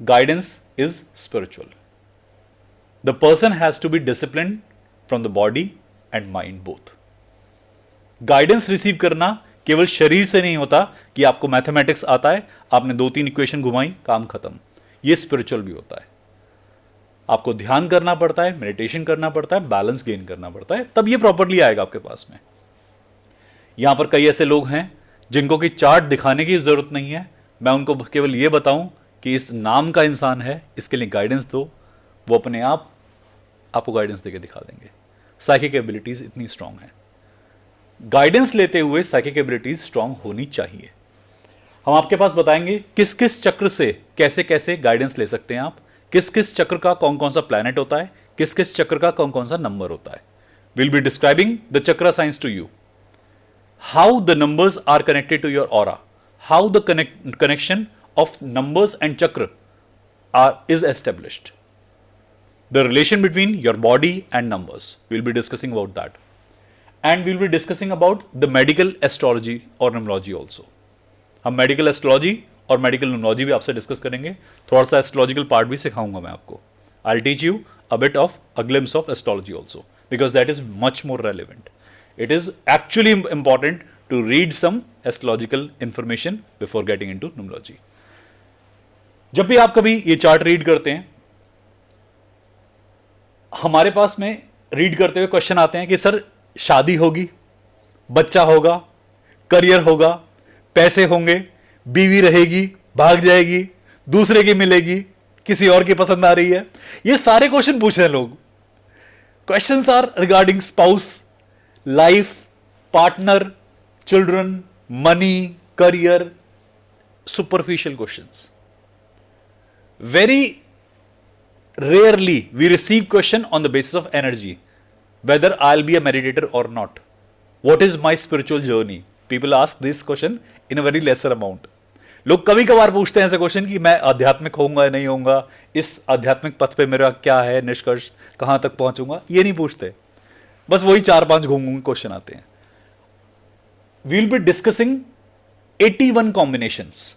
Guidance is spiritual. The person has to be disciplined from the body and mind both. Guidance receive करना केवल शरीर से नहीं होता कि आपको mathematics आता है, आपने 2-3 इक्वेशन घुमाई, काम खत्म। ये स्पिरिचुअल भी होता है। आपको ध्यान करना पड़ता है, मेडिटेशन करना पड़ता है, बैलेंस गेन करना पड़ता है, तब ये प्रॉपर्ली आएगा आपके पास में। यहां पर कई ऐसे लोग हैं जिनको कि चार्ट दिखाने की जरूरत नहीं है, मैं उनको केवल ये बताऊं कि इस नाम का इंसान है, इसके लिए गाइडेंस दो, वो अपने आप आपको गाइडेंस देके दिखा देंगे। साइकिक एबिलिटीज इतनी स्ट्रांग है। गाइडेंस लेते हुए साइकिक एबिलिटीज स्ट्रांग होनी चाहिए। हम आपके पास बताएंगे किस किस चक्र से कैसे कैसे गाइडेंस ले सकते हैं आप, किस किस चक्र का कौन कौन सा प्लैनेट होता है, किस किस चक्र का कौन कौन सा नंबर होता है। Will be describing the chakra science to you, how the numbers are connected to your aura, how the connection of numbers and chakra is established, the relation between your body and numbers. We'll be discussing about that, and we'll be discussing about the medical astrology or numerology also. हम medical astrology और medical numerology भी आपसे discuss करेंगे, थोड़ा सा astrological part भी सिखाऊंगा मैं आपको। I will teach you a bit of a glimpse of astrology also, because that is much more relevant. It is actually important to read some astrological information before getting into numerology. जब भी आप कभी ये chart read करते हैं, हमारे पास में read करते हुए क्वेश्चन आते हैं कि सर शादी होगी, बच्चा होगा, करियर होगा, पैसे होंगे, बीवी रहेगी, भाग जाएगी, दूसरे की मिलेगी, किसी और की पसंद आ रही है. ये सारे क्वेश्चन पूछ रहे हैं लोग. Questions are regarding spouse, life, partner, children, money, career, superficial questions. Very rarely we receive question on the basis of energy, whether I'll be a meditator or not. What is my spiritual journey? People ask this question in a very lesser amount. लोग कभी कभार पूछते हैं ऐसे question कि मैं आध्यात्मिक होऊंगा या नहीं होऊंगा, इस आध्यात्मिक पथ पे मेरा क्या है निष्कर्ष, कहां तक पहुंचूंगा, ये नहीं पूछते. बस वही 4-5 घूम क्वेश्चन आते हैं. We'll be discussing 81 combinations.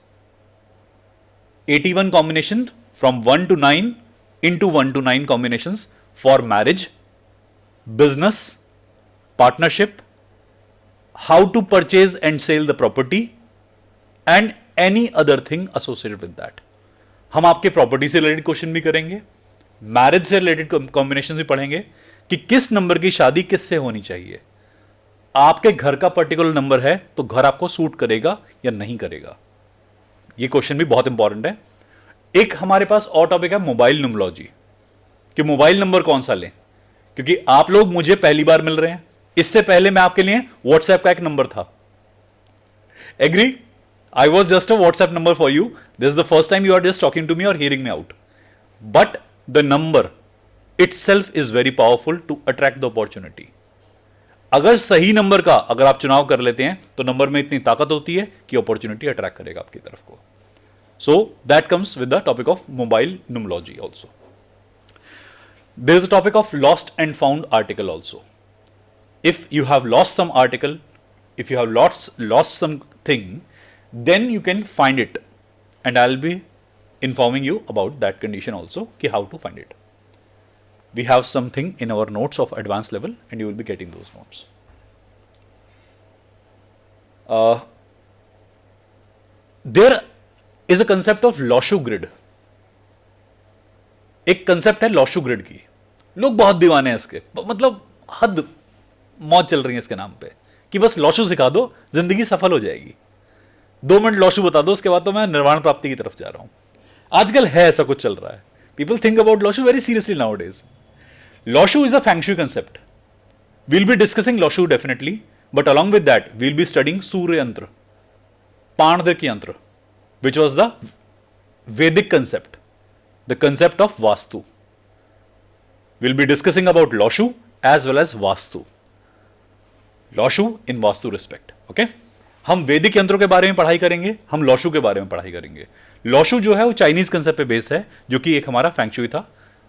81 combination from 1 to 9 into 1 to 9 combinations for marriage, business, partnership, how to purchase and sell the property and any other thing associated with that. हम आपके प्रॉपर्टी से रिलेटेड क्वेश्चन भी करेंगे, marriage से related combination भी पढ़ेंगे कि किस नंबर की शादी किससे होनी चाहिए. आपके घर का पर्टिकुलर नंबर है तो घर आपको सूट करेगा या नहीं करेगा. ये क्वेश्चन भी बहुत इंपॉर्टेंट है। एक हमारे पास और टॉपिक है मोबाइल न्यूमरोलॉजी, कि मोबाइल नंबर कौन सा लें, क्योंकि आप लोग मुझे पहली बार मिल रहे हैं, इससे पहले मैं आपके लिए व्हाट्सएप का एक नंबर था। Agree? I was just a WhatsApp number for you. This is the first time you are just talking to me or hearing me out. But the number itself is very powerful to attract the opportunity. अगर सही number का अगर आप चुनाव कर लेते हैं तो नंबर में इतनी ताकत होती है कि अपॉर्चुनिटी अट्रैक्ट करेगा आपकी तरफ को. So that comes with the topic of mobile numerology also. There is a topic of lost and found article also. If you have lost some article, if you have lost something, then you can find it, and I'll be informing you about that condition also, ki how to find it. We have something in our notes of advanced level, and you will be getting those notes. There is a concept of Loshu grid. एक concept है लॉशू grid की, लोग बहुत दीवाने हैं इसके, मतलब हद मौज चल रही है इसके नाम पे कि बस लॉशू सिखा दो जिंदगी सफल हो जाएगी, 2 मिनट लॉशू बता दो उसके बाद तो मैं निर्वाण प्राप्ति की तरफ जा रहा हूं. आजकल है ऐसा कुछ चल रहा है. People think about Lo Shu very seriously nowadays. Lo Shu is a feng shui concept. We'll be discussing Lo Shu definitely, but along with that we'll be studying Surya yantra, पाणदिक yantra, which was the Vedic concept, the concept of Vastu. We'll be discussing about Lo Shu as well as Vastu. Lo Shu in Vastu respect. Okay, हम वैदिक यंत्रों के बारे में पढ़ाई करेंगे, हम लॉशू के बारे में पढ़ाई करेंगे. लॉशू जो है वो चाइनीज कंसेप्ट पे बेस्ड है, जो कि एक हमारा फैंगशुई था.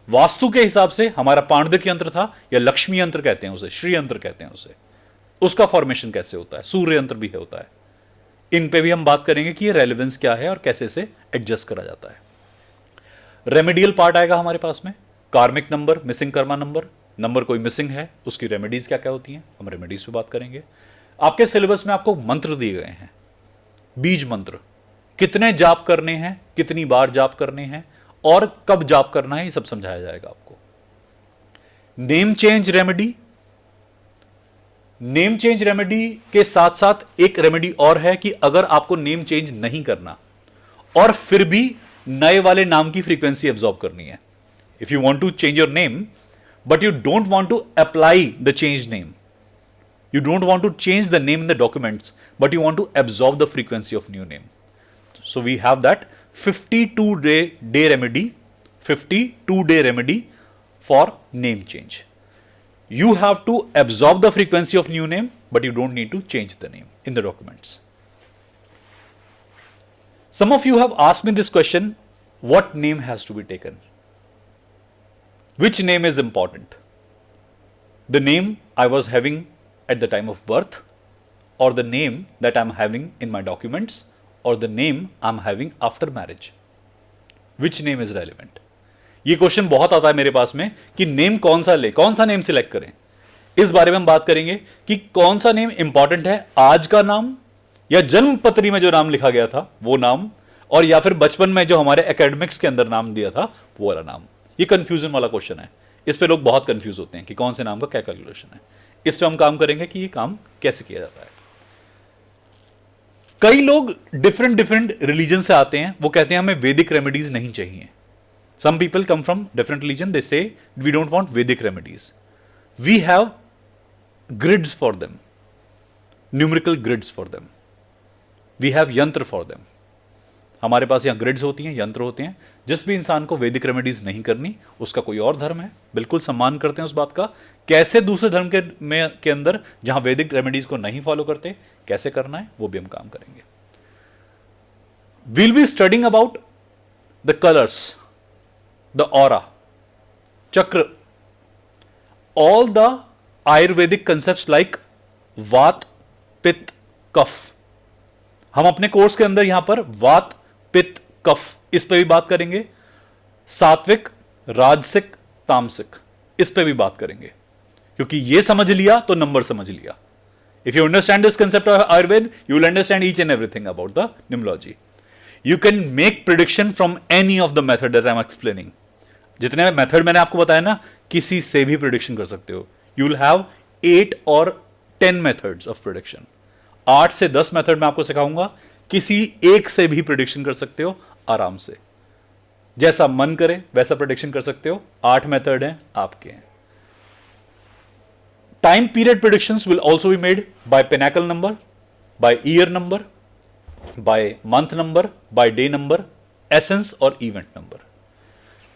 वास्तु के हिसाब से हमारा पाणदिक यंत्र था, या लक्ष्मी यंत्र कहते हैं उसे, श्री यंत्र कहते हैं उसे. उसका फॉर्मेशन कैसे होता है, सूर्य यंत्र भी होता है. इन पे भी हम बात करेंगे कि ये रेलेवेंस क्या है और कैसे इसे एडजस्ट करा जाता है. रेमेडियल पार्ट आएगा हमारे पास में, कार्मिक number, missing Karma number, number कोई मिसिंग है उसकी रेमेडीज क्या क्या होती हैं, हम रेमेडीज पे बात करेंगे. आपके सिलेबस में आपको मंत्र दिए गए हैं, बीज मंत्र, कितने जाप करने हैं, कितनी बार जाप करने हैं और कब जाप करना है, ये सब समझाया जाएगा आपको. Name change remedy, name change remedy के साथ साथ एक रेमेडी और है कि अगर आपको नेम चेंज नहीं करना और फिर भी नए वाले नाम की फ्रीक्वेंसी एब्जॉर्ब करनी है. If you want to change your name but you don't want to apply the change name, you don't want to change the name in the documents, but you want to absorb the frequency of new name. So we have that 52-day remedy, 52-day remedy for name change. You have to absorb the frequency of new name, but you don't need to change the name in the documents. Some of you have asked me this question, what name has to be taken? Which name is important? The name I was having at the time of birth, or the name that I'm having in my documents, or the name I'm having after marriage. Which name is relevant? ये question बहुत आता है मेरे पास में कि name कौन सा ले, कौन सा नेम सिलेक्ट करें. इस बारे में हम बात करेंगे कि कौन सा नेम इंपॉर्टेंट है, आज का नाम या जन्म पत्री में जो नाम लिखा गया था वो नाम, और या फिर बचपन में जो हमारे एकेडमिक्स के अंदर नाम दिया था वो वाला नाम. ये कंफ्यूजन वाला क्वेश्चन है, इस पे लोग बहुत कंफ्यूज होते हैं कि कौन से नाम का क्या कैलकुलेशन है. इस पे हम काम करेंगे कि ये काम कैसे किया जाता है. कई लोग डिफरेंट रिलीजन से आते हैं, वो कहते हैं हमें वैदिक रेमेडीज नहीं चाहिए. Some people come from different religion, they say we don't want Vedic remedies, we have grids for them, numerical grids for them, we have yantra for them. हमारे पास यहां ग्रिड्स होती हैं, यंत्र होते हैं. जिस भी इंसान को वैदिक रेमेडीज नहीं करनी, उसका कोई और धर्म है, बिल्कुल सम्मान करते हैं उस बात का. कैसे दूसरे धर्म के अंदर जहां वैदिक रेमेडीज को नहीं फॉलो करते, कैसे करना है वो भी हम काम करेंगे. We'll be studying about the colours, the aura, chakra, all the Ayurvedic concepts like vata, pitta, कफ. हम अपने कोर्स के अंदर यहां पर वात, पित्त, कफ, इस पे भी बात करेंगे. सात्विक, राजसिक, तामसिक, इस पे भी बात करेंगे, क्योंकि ये समझ लिया तो नंबर समझ लिया. If you understand this concept of Ayurveda, you will understand each and everything about the numerology. You can make prediction from any of the method that I am explaining. जितने मेथड मैंने आपको बताया ना, किसी से भी प्रिडिक्शन कर सकते हो. यू विल हैव 8 और 10 मेथड्स ऑफ प्रिडिक्शन. 8 से 10 मेथड मैं आपको सिखाऊंगा किसी एक से भी प्रिडिक्शन कर सकते हो आराम से, जैसा मन करे वैसा प्रिडिक्शन कर सकते हो। 8 मेथड हैं आपके हैं। Time period predictions will also be made by Pinnacle number, by year number, by month number, by day number, essence और इवेंट नंबर।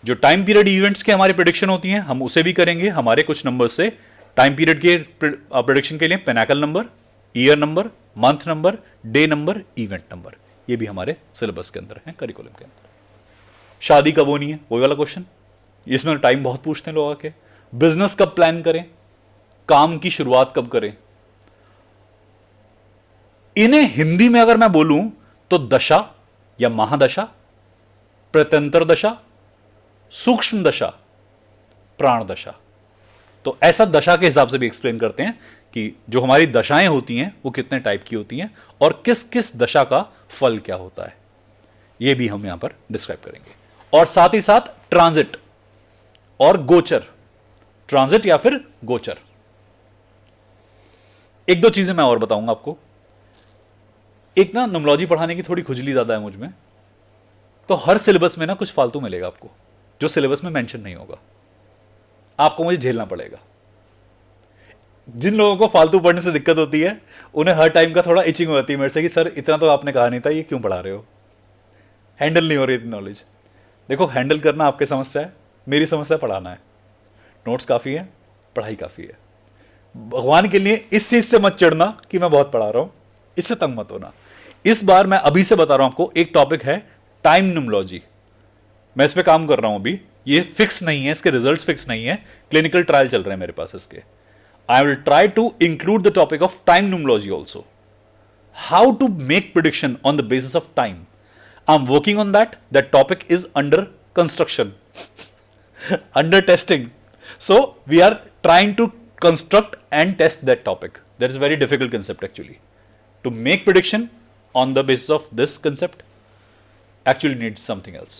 जो टाइम पीरियड इवेंट्स के हमारी प्रिडिक्शन होती हैं हम उसे भी करेंगे हमारे कुछ नंबर से। टाइम पीरियड के प्रिडिक्शन के लिए Pinnacle number, year number, month number, day number, event number, ये भी हमारे सिलेबस के अंदर है, करिकुलम के अंदर। शादी कब होनी है, वही वाला क्वेश्चन, इसमें टाइम बहुत पूछते हैं लोग आके। बिजनेस कब प्लान करें, काम की शुरुआत कब करें। इन्हें हिंदी में अगर मैं बोलूं तो दशा या महादशा, प्रत्यंतर दशा, सूक्ष्म दशा, प्राण दशा। तो ऐसा दशा के हिसाब से भी एक्सप्लेन करते हैं कि जो हमारी दशाएं होती हैं वो कितने टाइप की होती हैं और किस किस दशा का फल क्या होता है, ये भी हम यहां पर डिस्क्राइब करेंगे। और साथ ही साथ ट्रांजिट और गोचर, ट्रांजिट या फिर गोचर। एक दो चीजें मैं और बताऊंगा आपको। एक ना न्यूमरोलॉजी पढ़ाने की थोड़ी खुजली ज्यादा है मुझ में, तो हर सिलेबस में ना कुछ फालतू मिलेगा आपको जो सिलेबस में मेंशन नहीं होगा, आपको मुझे झेलना पड़ेगा। जिन लोगों को फालतू पढ़ने से दिक्कत होती है उन्हें हर टाइम का थोड़ा इचिंग हो जाती है मेरे से कि सर इतना तो आपने कहा नहीं था, ये क्यों पढ़ा रहे हो, हैंडल नहीं हो रही इतनी नॉलेज। देखो हैंडल करना आपकी समस्या है, मेरी समस्या पढ़ाना है। नोट्स काफ़ी है, पढ़ाई काफ़ी है। भगवान के लिए इस चीज़ से मत चढ़ना कि मैं बहुत पढ़ा रहा हूँ, इससे तंग मत होना। इस बार मैं अभी से बता रहा हूँ आपको, एक टॉपिक है टाइम न्यूमरोलॉजी, मैं इस पर काम कर रहा हूँ अभी। ये फिक्स नहीं है, इसके रिजल्ट्स फिक्स नहीं है, क्लिनिकल ट्रायल चल रहे हैं मेरे पास इसके। I will try to include the topic of time numerology also, how to make prediction on the basis of time. I'm working on that. That topic is under construction, under testing. So we are trying to construct and test that topic. That is a very difficult concept actually. To make prediction on the basis of this concept actually needs something else.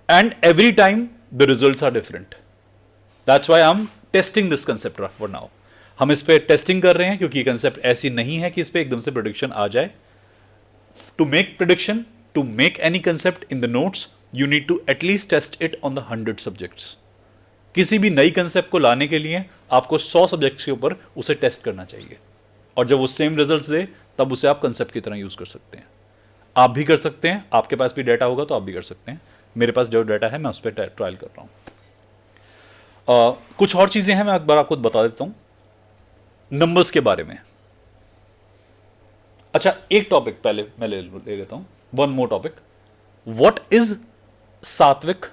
And every time the results are different. That's why I'm testing this concept for now. हम इस पे testing कर रहे हैं क्योंकि ये concept ऐसी नहीं है कि इस पे एकदम से प्रेडिक्शन आ जाए। To make prediction, to make any concept in the notes, you need to at least test it on the 100 subjects. किसी भी नई कंसेप्ट को लाने के लिए आपको 100 सब्जेक्ट्स के ऊपर उसे टेस्ट करना चाहिए, और जब वो सेम रिजल्ट्स दे तब उसे आप कंसेप्ट की तरह यूज कर सकते हैं। आप भी कर सकते हैं, आपके पास भी डाटा होगा तो आप भी कर सकते हैं। मेरे पास जो डाटा है मैं उस पर ट्रायल कर रहा हूं। कुछ और चीजें हैं, मैं एक बार आपको बता देता हूं नंबर्स के बारे में। अच्छा, एक टॉपिक पहले मैं ले लेता हूं, one more topic. What is sattvic,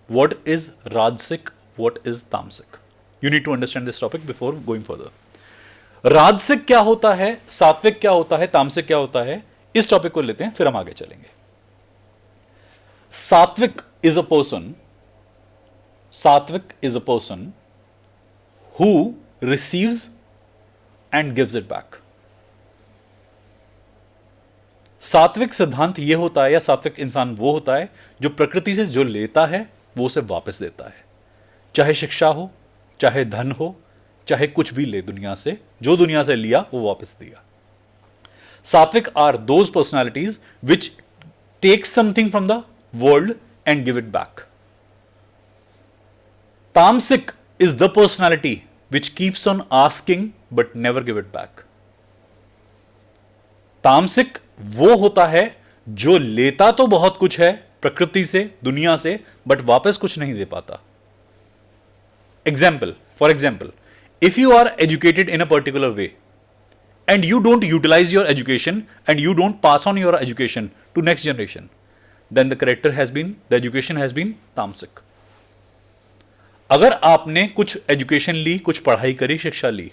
what is rajasic, what is tamasic. You need to understand this topic before going further. राजसिक क्या होता है, सात्विक क्या होता है, तामसिक क्या होता है, इस टॉपिक को लेते हैं फिर हम आगे चलेंगे। सात्विक इज अ पर्सन, सात्विक is a person who receives and gives it back. सात्विक सिद्धांत यह होता है, या सात्विक इंसान वो होता है जो प्रकृति से जो लेता है वो उसे वापस देता है। चाहे शिक्षा हो, चाहे धन हो, चाहे कुछ भी ले दुनिया से, जो दुनिया से लिया वो वापस दिया। Sattvic are those personalities which take something from the world and give it back. Tamasic is the personality which keeps on asking but never give it back. तामसिक वो होता है जो लेता तो बहुत कुछ है प्रकृति से, दुनिया से, बट वापस कुछ नहीं दे पाता। Example, for example, if you are educated in a particular way and you don't utilize your education and you don't pass on your education to next generation, then the character has been, the education has been tamasic. अगर आपने कुछ education ली, कुछ पढ़ाई करी, शिक्षा ली,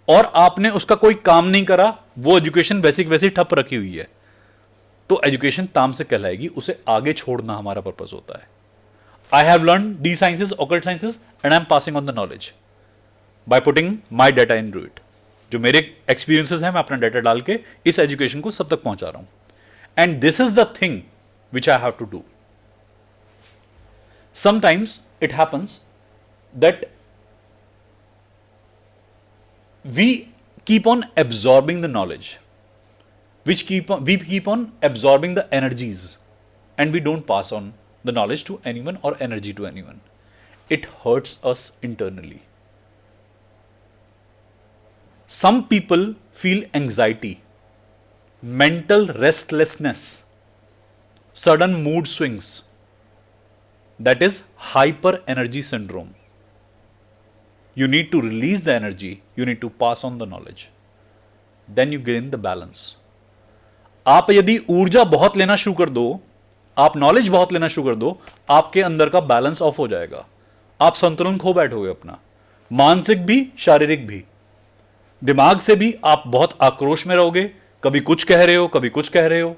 और आपने उसका कोई काम नहीं करा, वो एजुकेशन वैसी वैसी ठप रखी हुई है, तो एजुकेशन तामसिक कहलाएगी। उसे आगे छोड़ना हमारा पर्पस होता है। I have learn the sciences, occult sciences, and I am passing on the knowledge by putting my data in to it. जो मेरे एक्सपीरियंसेस हैं मैं अपना डाटा डाल के इस एजुकेशन को सब तक पहुंचा रहा हूं। And this is the thing which I have to do. Sometimes it happens that we keep on absorbing the knowledge. we keep on absorbing the energies and we don't pass on the knowledge to anyone or energy to anyone. It hurts us internally. Some people feel anxiety, mental restlessness, sudden mood swings. That is hyper energy syndrome. You need to release the energy, you need to pass on the knowledge. Then you gain the balance. आप यदि ऊर्जा बहुत लेना शुरू कर दो, आप knowledge बहुत लेना शुरू कर दो, आपके अंदर का बैलेंस ऑफ हो जाएगा, आप संतुलन खो बैठोगे अपना, मानसिक भी शारीरिक भी। दिमाग से भी आप बहुत आक्रोश में रहोगे, कभी कुछ कह रहे हो कभी कुछ कह रहे हो,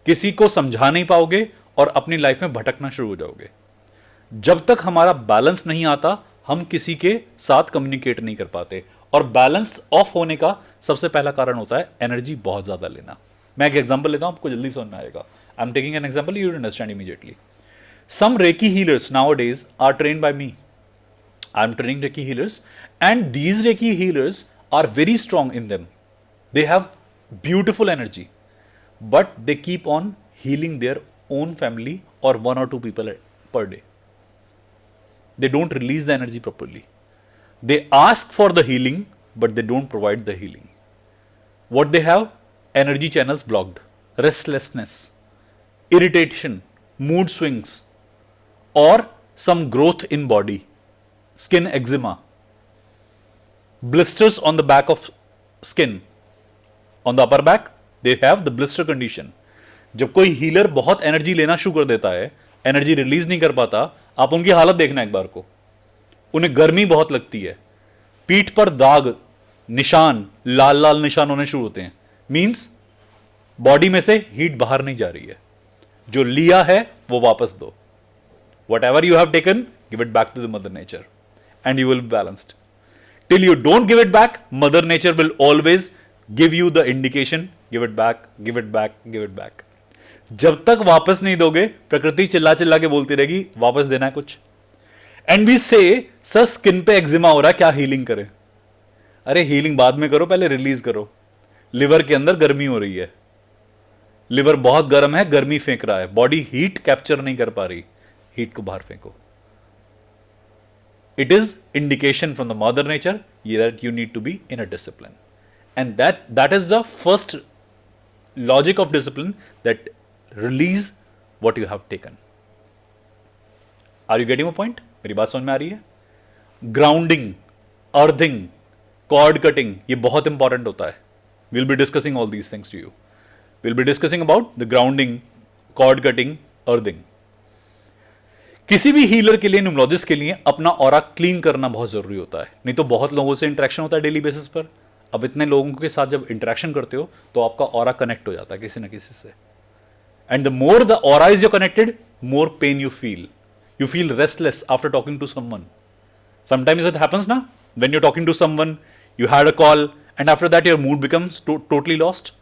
किसी को समझा नहीं पाओगे और अपनी लाइफ में भटकना शुरू हो जाओगे। जब तक हमारा बैलेंस नहीं आता हम किसी के साथ कम्युनिकेट नहीं कर पाते। और बैलेंस ऑफ होने का सबसे पहला कारण होता है एनर्जी बहुत ज्यादा लेना। मैं एक एग्जांपल लेता हूं, आपको जल्दी समझ में आएगा। I am taking an example, you will understand immediately. Some reiki healers nowadays are trained by me. I am training Reiki healers, and these Reiki healers are very strong in them. They have beautiful energy, but they keep on healing their own family or 1 or 2 people per day. They don't release the energy properly. They ask for the healing, but they don't provide the healing. What they have? Energy channels blocked, restlessness, irritation, mood swings, or some growth in body. Skin eczema, blisters on the back of skin, on the upper back they have the blister condition. जब कोई healer बहुत energy लेना शुरू कर देता है, energy release नहीं कर पाता, आप उनकी हालत देखना एक बार को, उन्हें गर्मी बहुत लगती है, पीठ पर दाग निशान, लाल लाल निशान होने शुरू होते हैं। मींस बॉडी में से हीट बाहर नहीं जा रही है, जो लिया है वो वापस दो। Whatever you have taken, give it back to the mother nature. And you will be balanced. Till you don't give it back, Mother Nature will always give you the indication, give it back, give it back, give it back. जब तक वापस नहीं दोगे, प्रकृति चिल्ला चिल्ला के बोलती रहेगी, वापस देना है कुछ। And we say, sir skin पे एक्जिमा हो रहा है, क्या हीलिंग करें? अरे हीलिंग बाद में करो, पहले रिलीज करो। लिवर के अंदर गर्मी हो रही है, लिवर बहुत गर्म है, गर्मी फेंक रहा है, बॉडी हीट कैप्चर नहीं कर पा रही, हीट को बाहर फेंको। It is indication from the mother nature that you need to be in a discipline, and that is the first logic of discipline, that release what you have taken. Are you getting my point? मेरी बात समझ में आ रही है? Grounding, earthing, cord cutting, ये बहुत important होता है। We'll be discussing all these things to you. We'll be discussing about the grounding, cord cutting, earthing. किसी भी हीलर के लिए, न्यूमरोलॉजिस्ट के लिए अपना ऑरा क्लीन करना बहुत जरूरी होता है, नहीं तो बहुत लोगों से इंटरेक्शन होता है डेली बेसिस पर। अब इतने लोगों के साथ जब इंटरेक्शन करते हो तो आपका ऑरा कनेक्ट हो जाता है किसी ना किसी से, and the more the aura is you connected, more pain you feel restless after talking to someone. Sometimes it happens ना, when you talking to someone, you had a call and after that your mood becomes totally lost,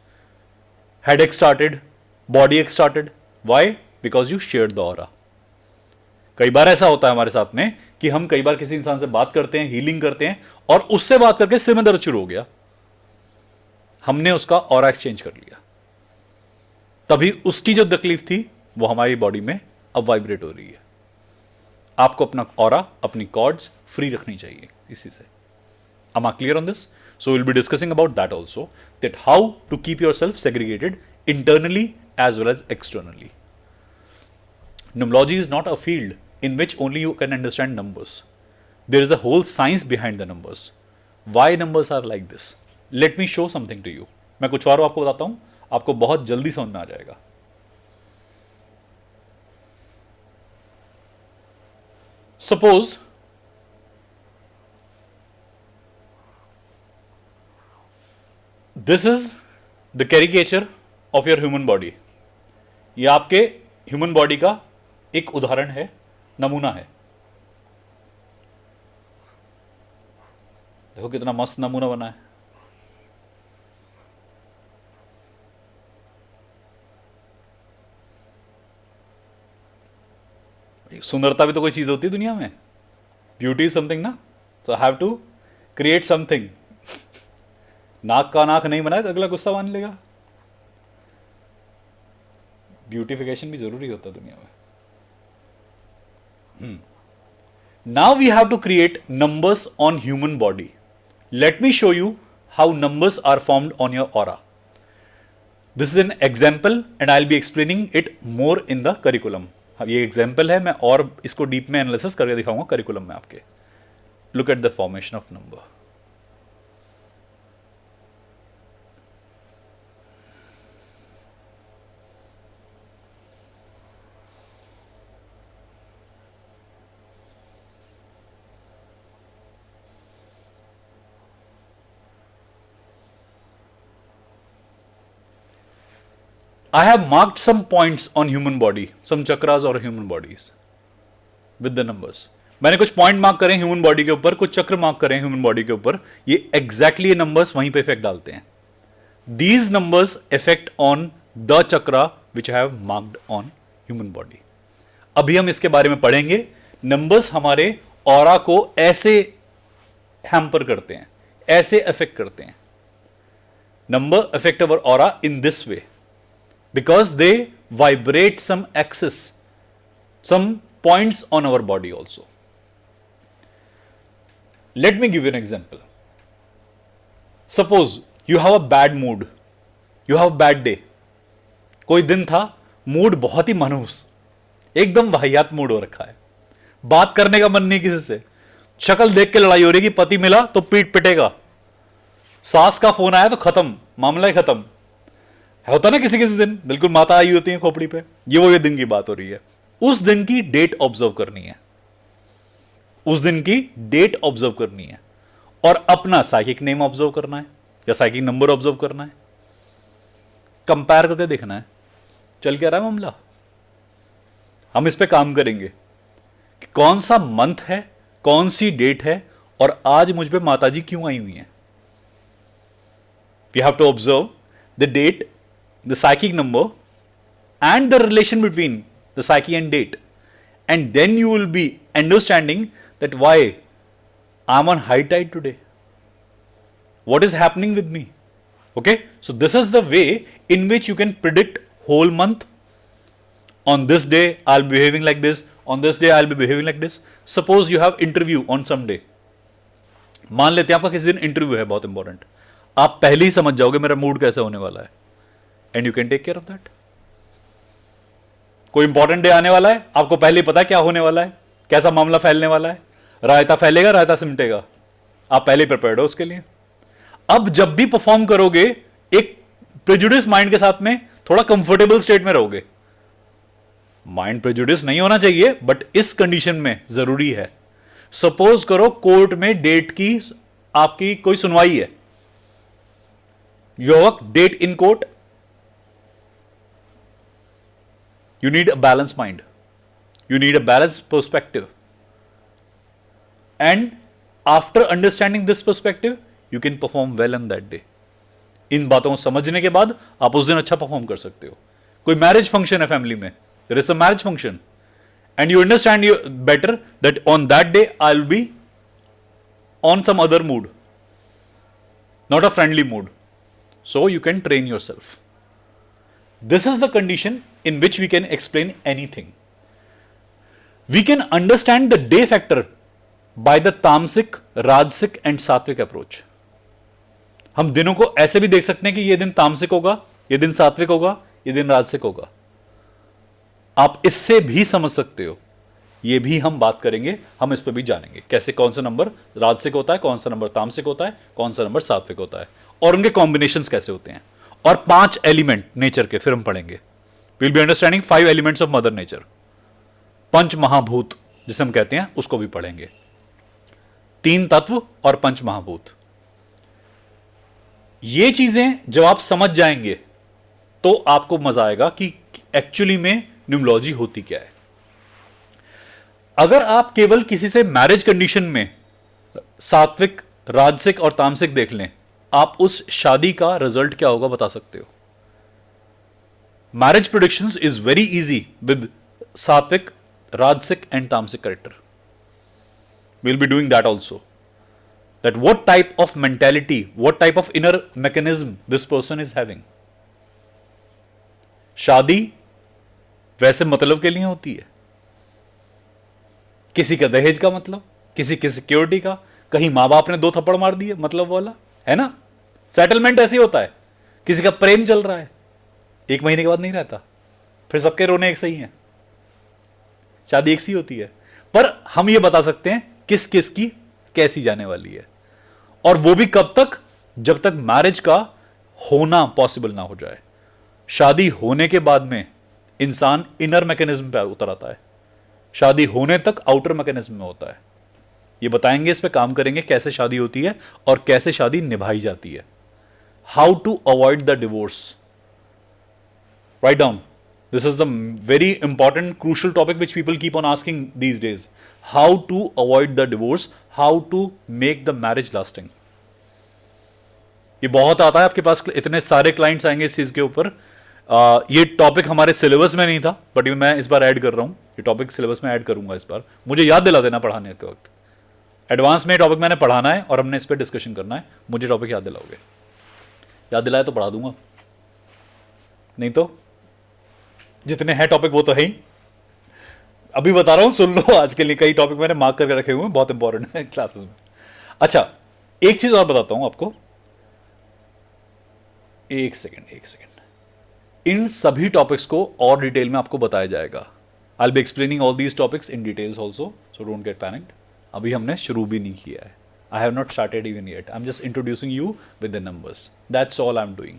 headache started, body ache started. Why? Because you shared the aura. कई बार ऐसा होता है हमारे साथ में कि हम कई बार किसी इंसान से बात करते हैं, हीलिंग करते हैं, और उससे बात करके सिर में दर्द शुरू हो गया, हमने उसका ऑरा एक्सचेंज कर लिया, तभी उसकी जो तकलीफ थी वो हमारी बॉडी में अब वाइब्रेट हो रही है। आपको अपना ऑरा, अपनी कॉर्ड्स फ्री रखनी चाहिए इसी से। Am I clear on this? So we'll be discussing about that also, that how to keep yourself segregated internally as well as externally. Numerology is not a field in which only you can understand numbers. There is a whole science behind the numbers. Why numbers are like this? Let me show something to you. मैं कुछ और आपको बताता हूं, आपको बहुत जल्दी समझ में आ जाएगा। Suppose this is the caricature of your human body. ये आपके ह्यूमन बॉडी का एक उदाहरण है, नमूना है। देखो कितना मस्त नमूना बना है। सुंदरता भी तो कोई चीज होती है दुनिया में, ब्यूटी इज समथिंग ना, तो I have to create something. नाक का नाक नहीं बना, अगला गुस्सा मान लेगा। ब्यूटिफिकेशन भी जरूरी होता है दुनिया में। Now we have to create numbers on human body. Let me show you how numbers are formed on your aura. This is an example and I will be explaining it more in the curriculum. ये example है, मैं और इसको deep में analysis करके दिखाऊंगा curriculum में आपके। Look at the formation of number. I have marked some points on human body, some chakras or human bodies with the numbers. मैंने कुछ पॉइंट मार्क करें ह्यूमन बॉडी के ऊपर, कुछ चक्र मार्क करें ह्यूमन बॉडी के ऊपर। ये एग्जैक्टली ये नंबर्स वहीं पे इफेक्ट डालते हैं। These numbers affect on the chakra which I have marked on human body. अभी हम इसके बारे में पढ़ेंगे। नंबर्स हमारे ऑरा को ऐसे हैम्पर करते हैं, ऐसे अफेक्ट करते हैं। Number affect our aura in this way because they vibrate some axis, some points on our body also. Let me give you an example. Suppose you have a bad mood, you have a bad day. कोई दिन था, mood बहुत ही मनहूस, एकदम वाहियात mood हो रखा है, बात करने का मन नहीं किसी से, शक्ल देख के लड़ाई हो रही कि पति मिला तो पीट पिटेगा, सास का फोन आया तो खत्म, मामला ही खत्म। होता ना किसी किसी दिन, बिल्कुल माता आई होती है खोपड़ी पे, ये दिन की बात हो रही है। उस दिन की डेट ऑब्जर्व करनी है, उस दिन की डेट ऑब्जर्व करनी है और अपना साइकिक नेम ऑब्जर्व करना है या साइकिक नंबर ऑब्जर्व करना है, कंपेयर करके देखना है चल क्या रहा है मामला। हम इस पे काम करेंगे कि कौन सा मंथ है, कौन सी डेट है और आज मुझ पे माताजी क्यों आई हुई हैं। We have to observe the date, the psychic number and the relation between the psyche and date, and then you will be understanding that why I'm on high tide today, what is happening with me. Okay, so this is the way in which you can predict whole month. On this day I'll be behaving like this, on this day I'll be behaving like this. Suppose you have interview on some day, मान लेते हैं आपका किसी दिन interview है बहुत important, आप पहले ही समझ जाओगे मेरा मूड कैसे होने वाला है, and you can take care of that. कोई इंपॉर्टेंट डे आने वाला है, आपको पहले ही पता है क्या होने वाला है, कैसा मामला फैलने वाला है, रायता फैलेगा रायता सिमटेगा, आप पहले ही प्रिपेयर्ड हो उसके लिए। अब जब भी परफॉर्म करोगे एक प्रेजुडिस माइंड के साथ में, थोड़ा कंफर्टेबल स्टेट में रहोगे। माइंड प्रेजुडिस नहीं होना चाहिए बट इस कंडीशन में जरूरी है। सपोज करो कोर्ट में डेट की आपकी कोई सुनवाई है, your date in court, you need a balanced mind, you need a balanced perspective, and after understanding this perspective you can perform well on that day. इन बातों को समझने के बाद आप उस दिन अच्छा परफॉर्म कर सकते हो। कोई मैरिज फंक्शन है फैमिली में, there is a marriage function and you understand you better that on that day I'll be on some other mood, not a friendly mood, so you can train yourself. This is the condition in which we can explain anything. We can understand the day factor by the tamasic, rajasic and sattvic approach. हम दिनों को ऐसे भी देख सकते हैं कि ये दिन तामसिक होगा, ये दिन सात्विक होगा, ये दिन राजसिक होगा। आप इससे भी समझ सकते हो, ये भी हम बात करेंगे, हम इस पर भी जानेंगे कैसे कौन सा नंबर राजसिक होता है, कौन सा नंबर तामसिक होता है, कौन सा नंबर सात्विक होता है और उनके कॉम्बिनेशंस कैसे होते हैं। और 5 एलिमेंट नेचर के फिर हम पढ़ेंगे। Will be understanding 5 elements of mother nature, पंच महाभूत जिसे हम कहते हैं उसको भी पढ़ेंगे। 3 तत्व और पंच महाभूत, ये चीजें जब आप समझ जाएंगे तो आपको मजा आएगा कि एक्चुअली में न्यूमरोलॉजी होती क्या है। अगर आप केवल किसी से मैरिज कंडीशन में सात्विक, राजसिक और तामसिक देख लें, आप उस शादी का रिजल्ट क्या होगा बता सकते हो। Marriage predictions is very easy with सात्विक, rajasic and tamasic character. We'll be doing that also. That what type of mentality, what type of inner mechanism this person is having. शादी वैसे मतलब के लिए होती है। किसी का दहेज का मतलब, किसी की सिक्योरिटी का, कहीं मां बाप ने 2 थप्पड़ मार दिए मतलब वाला, है ना। सेटलमेंट ऐसे होता है। किसी का प्रेम चल रहा है, 1 महीने के बाद नहीं रहता, फिर सबके रोने एक सही है, शादी एक सी होती है। पर हम ये बता सकते हैं किस किस की कैसी जाने वाली है, और वो भी कब तक, जब तक मैरिज का होना पॉसिबल ना हो जाए। शादी होने के बाद में इंसान इनर मैकेनिज्म पे उतर आता है, शादी होने तक आउटर मैकेनिज्म में होता है। ये बताएंगे, इस पे काम करेंगे, कैसे शादी होती है और कैसे शादी निभाई जाती है। How to avoid the divorce, write down, this is the very important crucial topic which people keep on asking these days. How to avoid the divorce, how to make the marriage lasting. ये बहुत आता है आपके पास, इतने सारे clients आएंगे इस चीज के ऊपर। ये टॉपिक हमारे सिलेबस में नहीं था, बट मैं इस बार ऐड कर रहा हूं, ये टॉपिक सिलेबस में ऐड करूंगा इस बार। मुझे याद दिला देना पढ़ाने के वक्त, एडवांस में टॉपिक मैंने पढ़ाना है और हमने इस पर डिस्कशन करना है। मुझे टॉपिक याद दिलाओगे? याद दिलाए तो पढ़ा दूंगा, नहीं तो जितने हैं टॉपिक वो तो है ही। अभी बता रहा हूं, सुन लो, आज के लिए कई टॉपिक मैंने मार्क करके रखे हुए हैं, बहुत इंपॉर्टेंट है क्लासेस में। अच्छा, एक चीज और बताता हूं आपको, एक सेकेंड। इन सभी टॉपिक्स को और डिटेल में आपको बताया जाएगा। आई will be explaining all these topics in details also, so don't get panicked. अभी हमने शुरू भी नहीं किया है, I have not started even yet, I am just introducing you with the numbers, that's all I am doing.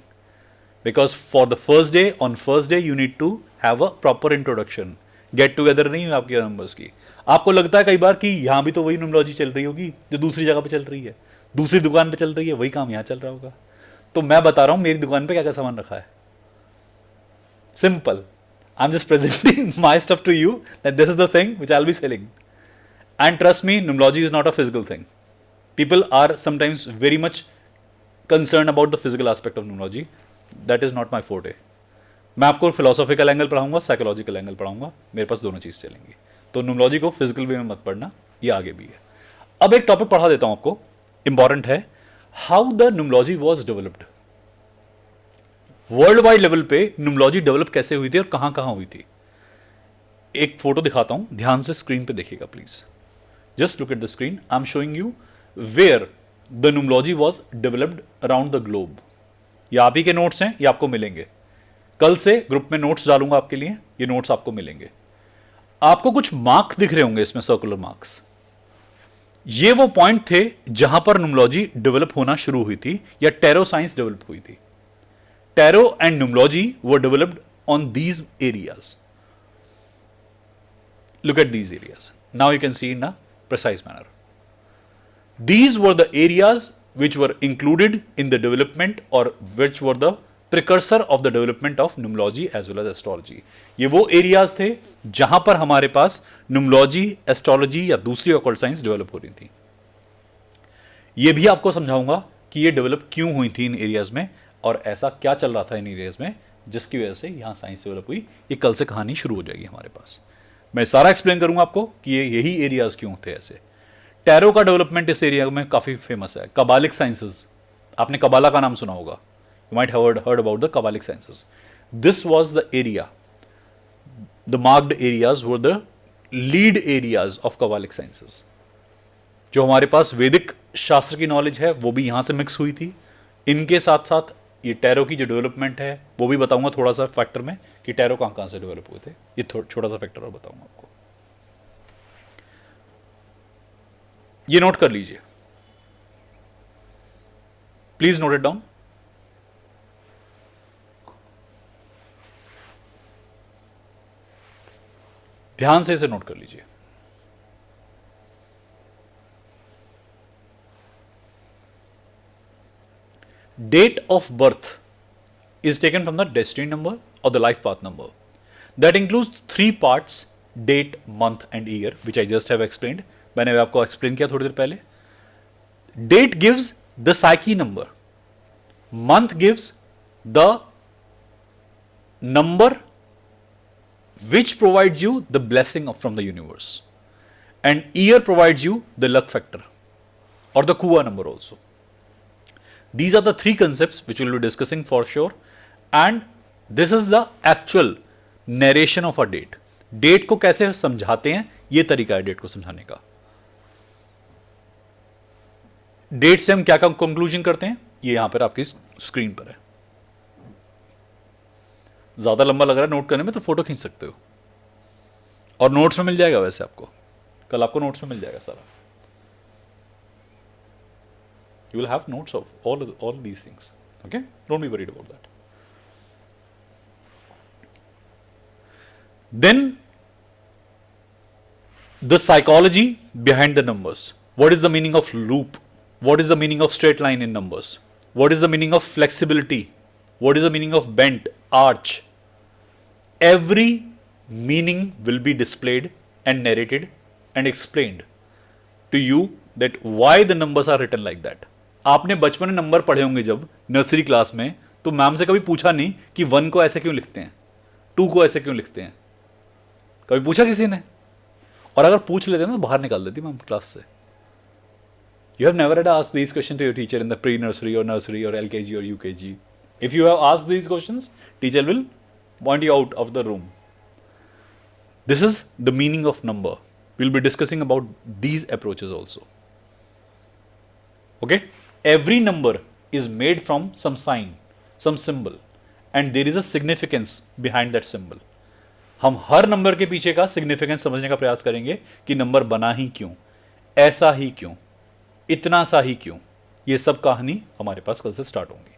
Because for the first day, on first day you need to have a proper introduction. Get together नहीं है आपके numbers की। आपको लगता है कई बार कि यहाँ भी तो वही न्यूमरोलॉजी चल रही होगी जो दूसरी जगह पे चल रही है, दूसरी दुकान पे चल रही है, वही काम यहाँ चल रहा होगा। तो मैं बता रहा हूँ मेरी दुकान पे क्या क्या सामान रखा है, simple. I am just presenting my stuff to you that this is the thing which I will be selling. And trust me, numerology is not a physical thing. People are sometimes very much concern about the physical aspect of numerology, that is not my forte. मैं आपको philosophical angle पढ़ाऊंगा, psychological angle पढ़ाऊंगा, मेरे पास दोनों चीज चलेंगी। तो numerology को फिजिकल वे में मत पढ़ना, ये आगे भी है। अब एक टॉपिक पढ़ा देता हूं आपको, इंपॉर्टेंट है, how the numerology was developed. World wide level पे न्यूमरोलॉजी डेवलप कैसे हुई थी और कहां कहां हुई थी। एक फोटो दिखाता हूं, ध्यान से स्क्रीन पे देखिएगा please, just look at the screen. I am showing you where the numerology was developed around the globe. ये आप ही के नोट्स हैं, ये आपको मिलेंगे। कल से ग्रुप में नोट्स डालूंगा आपके लिए, ये नोट्स आपको मिलेंगे। आपको कुछ मार्क दिख रहे होंगे इसमें, सर्कुलर मार्क्स। ये वो पॉइंट थे जहां पर न्यूमरोलॉजी डेवलप होना शुरू हुई थी या टैरो साइंस डेवलप हुई थी। Tarot and numerology were developed on these areas. Look at these areas, now you can see in a precise manner. These were the areas which were included in the development or which were the precursor of the development of numerology as well as astrology. ये वो areas थे जहां पर हमारे पास numerology, astrology या दूसरी occult science develop हो रही थी। ये भी आपको समझाऊंगा कि ये डेवलप क्यों हुई थी इन एरियाज में और ऐसा क्या चल रहा था इन एरियाज में जिसकी वजह से यहां साइंस डेवलप हुई। ये कल से कहानी शुरू हो जाएगी हमारे पास, मैं सारा एक्सप्लेन करूंगा आपको कि ये यही एरियाज क्यों थे ऐसे। टैरो का डेवलपमेंट इस एरिया में काफी फेमस है। कबालिक साइंसेस, आपने कबाला का नाम सुना होगा, you might have heard about the kabbalic sciences. This was the area, the marked areas were the lead areas of kabbalic sciences. जो हमारे पास वैदिक शास्त्र की नॉलेज है वो भी यहां से मिक्स हुई थी। इनके साथ साथ ये टैरो की जो डेवलपमेंट है वो भी बताऊंगा थोड़ा सा फैक्टर में कि टैरो कहां कहां से डेवलप हुए थे। ये छोटा सा फैक्टर और बताऊंगा आपको, ये नोट कर लीजिए, प्लीज नोट इट डाउन। ध्यान से इसे नोट कर लीजिए। Date of birth is taken from the destiny number or the life path number. That includes 3 parts: date, month and year, which I just have explained. मैंने आपको explain किया थोड़ी देर पहले. Date gives the psyche number. Month gives the number which provides you the blessing from the universe. And year provides you the luck factor or the Kua number also. These are the 3 concepts which we will be discussing for sure. And this is the actual narration of a date, date को कैसे समझाते हैं, ये तरीका है date को समझाने का। डेट से हम क्या क्या कंक्लूजन करते हैं, ये यहां पर आपकी स्क्रीन पर है। ज्यादा लंबा लग रहा है नोट करने में तो फोटो खींच सकते हो, और नोट्स में मिल जाएगा, वैसे आपको कल आपको नोट्स में मिल जाएगा सारा। You will have notes of all these things, okay, don't be worried about that. Then the psychology behind the numbers. What is the meaning of loop? What is the meaning of straight line in numbers? What is the meaning of flexibility? What is the meaning of bent, arch? Every meaning will be displayed and narrated and explained to you that why the numbers are written like that. आपने बचपन में number पढ़े होंगे जब nursery class में, तो ma'am से कभी पूछा नहीं कि 1 को ऐसे क्यों लिखते हैं, 2 को ऐसे क्यों लिखते हैं, कभी पूछा किसी ने? और अगर पूछ लेते ना तो बाहर निकाल देती मैम क्लास से। You have never had asked these question to your teacher in the pre nursery और एलकेजी और UKG. If you have asked these questions, teacher will point you out of the room. This is the meaning of number. We will be discussing about these approaches also, okay. Every number is made from some sign, some symbol, and there is a significance behind that symbol. हम हर number के पीछे का significance समझने का प्रयास करेंगे कि number बना ही क्यों, ऐसा ही क्यों, इतना सा ही क्यों। ये सब कहानी हमारे पास कल से स्टार्ट होंगी।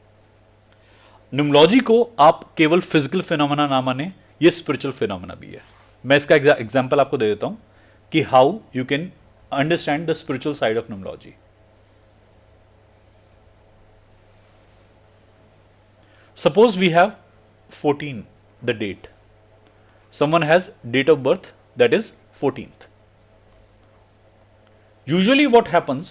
न्यूमरोलॉजी को आप केवल फिजिकल फिनोमेना ना माने, ये स्पिरिचुअल फिनोमेना भी है। मैं इसका एग्जांपल आपको दे देता हूं कि how you can understand the spiritual side of numerology. Suppose we have 14, the date. Someone has date of birth that is 14th. Usually what happens,